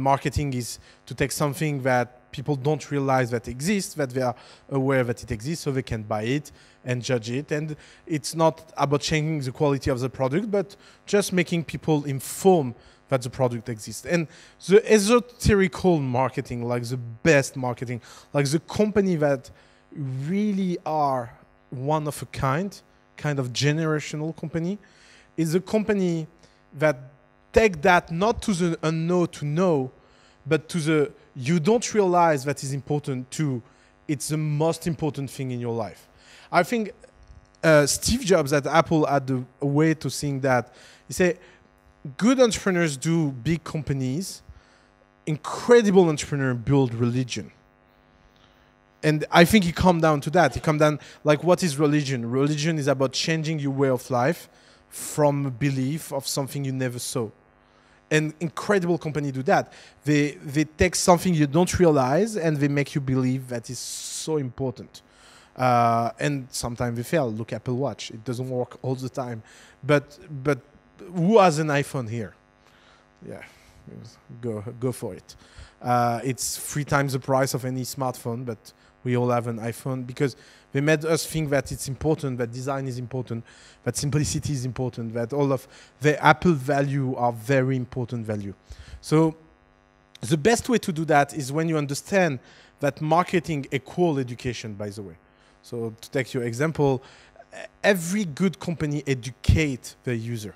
marketing is to take something that people don't realize that exists, that they are aware that it exists, so they can buy it and judge it. And it's not about changing the quality of the product, but just making people informed that the product exists. And the esoterical marketing, like the best marketing, like the company that really are one of a kind of generational company, is a company that take that not to the unknown to know, but to the you don't realize that is important to it's the most important thing in your life. I think Steve Jobs at Apple had a way to think that. He said, good entrepreneurs do big companies, incredible entrepreneurs build religion. And I think it comes down to that. It comes down, like, what is religion? Religion is about changing your way of life from a belief of something you never saw. And incredible companies do that. They take something you don't realize and they make you believe that is so important. And sometimes they fail. Look, Apple Watch. It doesn't work all the time. But who has an iPhone here? Yeah, go for it. It's 3 times the price of any smartphone, but we all have an iPhone because they made us think that it's important, that design is important, that simplicity is important, that all of the Apple value are very important value. So the best way to do that is when you understand that marketing equals education, by the way. So to take your example, every good company educates the user.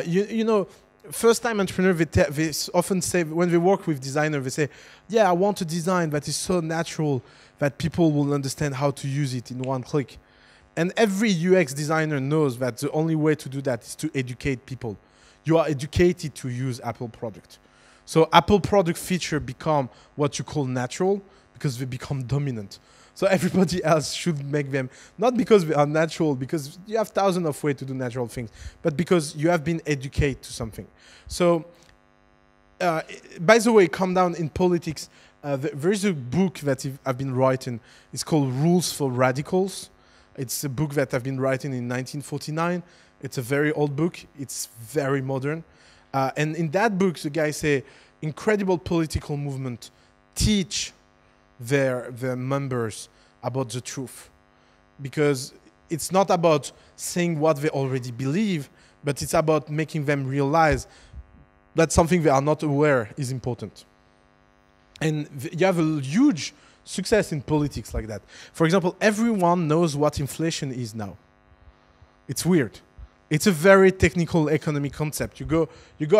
You know, first-time entrepreneurs, they often say, when they work with designers, they say, yeah, I want a design that is so natural that people will understand how to use it in one click. And every UX designer knows that the only way to do that is to educate people. You are educated to use Apple product. So Apple product feature become what you call natural because they become dominant. So everybody else should make them, not because they are natural, because you have thousands of ways to do natural things, but because you have been educated to something. So, by the way, come down in politics, there is a book that I've been writing. It's called Rules for Radicals. It's a book that I've been writing in 1949. It's a very old book. It's very modern. And in that book, the guy say, incredible political movement teach their members about the truth, because it's not about saying what they already believe, but it's about making them realize that something they are not aware is important. And you have a huge success in politics like that. For example, everyone knows what inflation is now. It's weird. It's a very technical economic concept. You go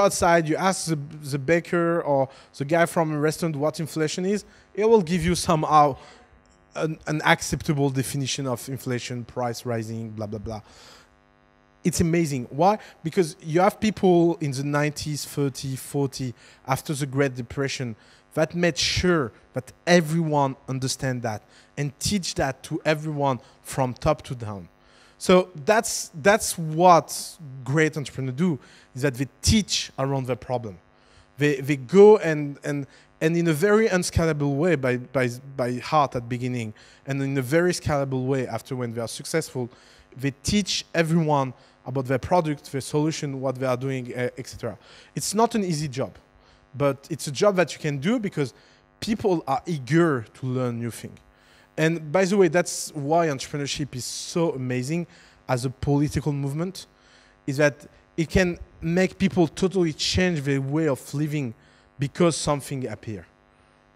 outside, you ask the baker or the guy from a restaurant what inflation is, it will give you somehow an acceptable definition of inflation, price rising, blah, blah, blah. It's amazing. Why? Because you have people in the 90s, 30, 40, after the Great Depression, that made sure that everyone understand that and teach that to everyone from top to down. So that's what great entrepreneurs do, is that they teach around the problem. They go and in a very unscalable way by heart at beginning, and in a very scalable way after when they are successful, they teach everyone about their product, their solution, what they are doing, etc. It's not an easy job, but it's a job that you can do because people are eager to learn new things. And by the way, that's why entrepreneurship is so amazing as a political movement, is that it can make people totally change their way of living because something appears.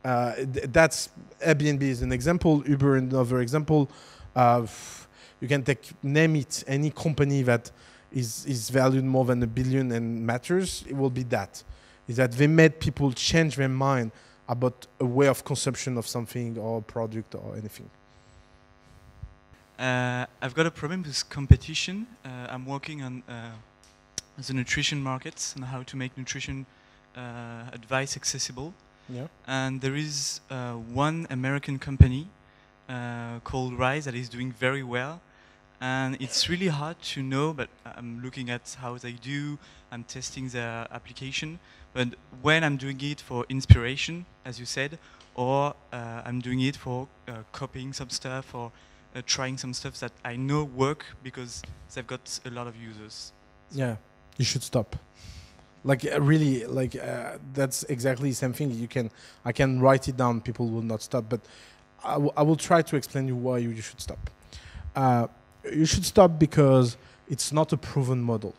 That's Airbnb is an example, Uber another example. You can name it, any company that is valued more than $1 billion and matters, it will be that. Is that they made people change their mind about a way of consumption of something or product or anything. I've got a problem with competition. I'm working on the nutrition markets and how to make nutrition advice accessible. Yeah. And there is one American company called Rise that is doing very well. And it's really hard to know, but I'm looking at how they do, I'm testing their application. But when I'm doing it for inspiration, as you said, or I'm doing it for copying some stuff or trying some stuff that I know work because they've got a lot of users. Yeah, you should stop. Like really, like that's exactly the same thing. I can write it down. People will not stop, but I will try to explain you why you should stop. You should stop because it's not a proven model.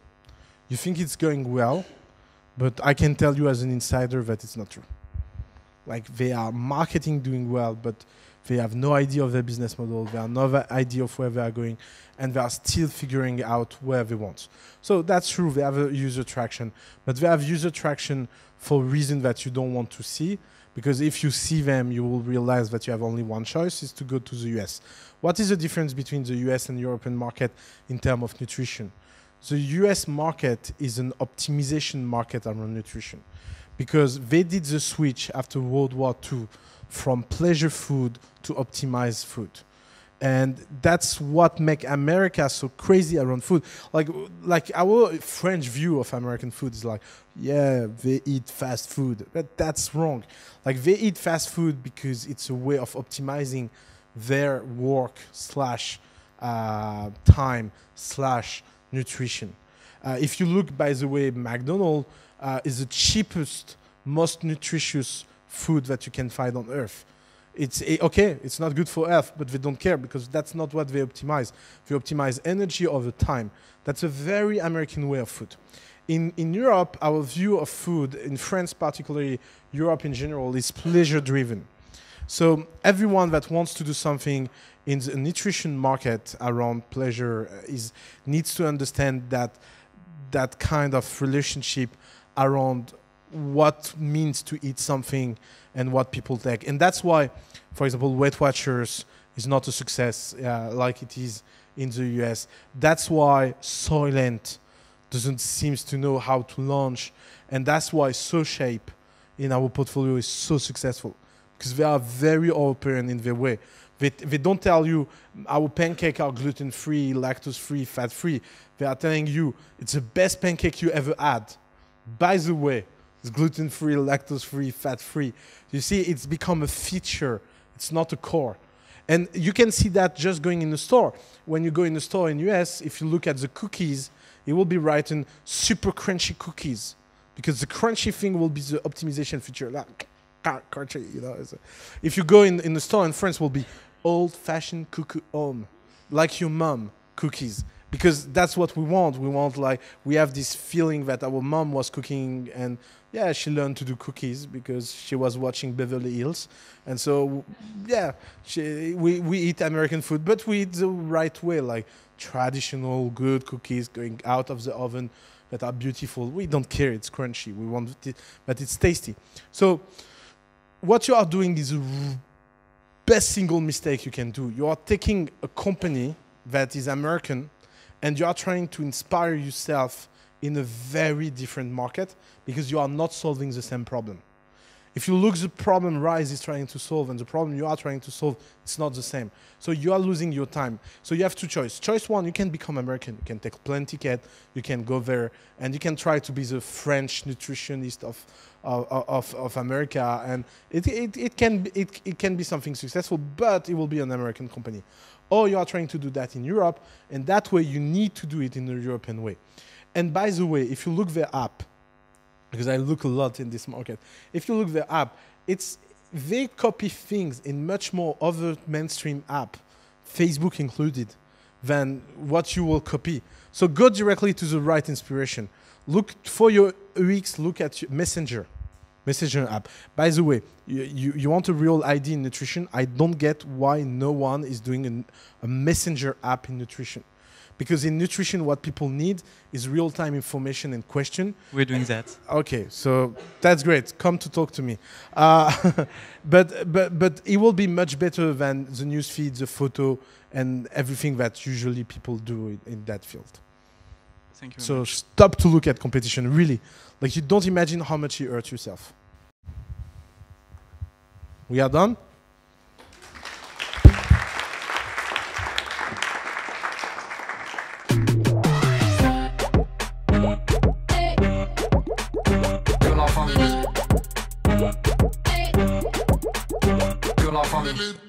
You think it's going well, but I can tell you as an insider that it's not true. Like they are marketing doing well, but they have no idea of their business model. They have no idea of where they are going, and they are still figuring out where they want. So that's true. They have a user traction, but they have user traction for a reason that you don't want to see. Because if you see them, you will realize that you have only one choice, is to go to the US. What is the difference between the US and European market in terms of nutrition? The US market is an optimization market around nutrition, because they did the switch after World War II from pleasure food to optimized food. And that's what makes America so crazy around food. Like our French view of American food is like, yeah, they eat fast food. But that's wrong. Like they eat fast food because it's a way of optimizing their work / time / nutrition. If you look, by the way, McDonald's is the cheapest, most nutritious food that you can find on earth. It's okay, it's not good for health, but they don't care because that's not what they optimize. They optimize energy over time. That's a very American way of food. In Europe, our view of food, in France particularly, Europe in general, is pleasure-driven. So everyone that wants to do something in the nutrition market around pleasure needs to understand that kind of relationship around what means to eat something and what people take. And that's why, for example, Weight Watchers is not a success like it is in the US. That's why Soylent doesn't seem to know how to launch. And that's why SoShape in our portfolio is so successful because they are very open in their way. They don't tell you our pancakes are gluten-free, lactose-free, fat-free. They are telling you it's the best pancake you ever had. By the way, it's gluten-free, lactose-free, fat-free. You see, it's become a feature. It's not a core. And you can see that just going in the store. When you go in the store in US, if you look at the cookies, it will be written super crunchy cookies because the crunchy thing will be the optimization feature. Like, crunchy, you know. If you go in the store in France, it will be old-fashioned cookie home, like your mom cookies, because that's what we want. We want, like, we have this feeling that our mom was cooking and yeah, she learned to do cookies because she was watching Beverly Hills. And so, yeah, we eat American food, but we eat the right way, like traditional good cookies going out of the oven that are beautiful. We don't care, it's crunchy. We want it, but it's tasty. So what you are doing is best single mistake you can do. You are taking a company that is American and you are trying to inspire yourself in a very different market because you are not solving the same problem. If you look the problem Rise is trying to solve and the problem you are trying to solve, it's not the same. So you are losing your time. So you have two choices. Choice one, you can become American. You can take a plane ticket, you can go there, and you can try to be the French nutritionist of America. And it can be something successful, but it will be an American company. Or you are trying to do that in Europe, and that way you need to do it in the European way. And by the way, if you look their app, because I look a lot in this market, if you look their app, they copy things in much more other mainstream app, Facebook included, than what you will copy. So go directly to the right inspiration. Look for your UX, look at your Messenger app. By the way, you want a real ID in nutrition? I don't get why no one is doing a Messenger app in nutrition. Because in nutrition, what people need is real-time information and question. We're doing that. Okay, so that's great. Come to talk to me. But it will be much better than the newsfeed, the photo, and everything that usually people do in that field. Thank you. So stop to look at competition, really. Like, you don't imagine how much you hurt yourself. We are done? Famille.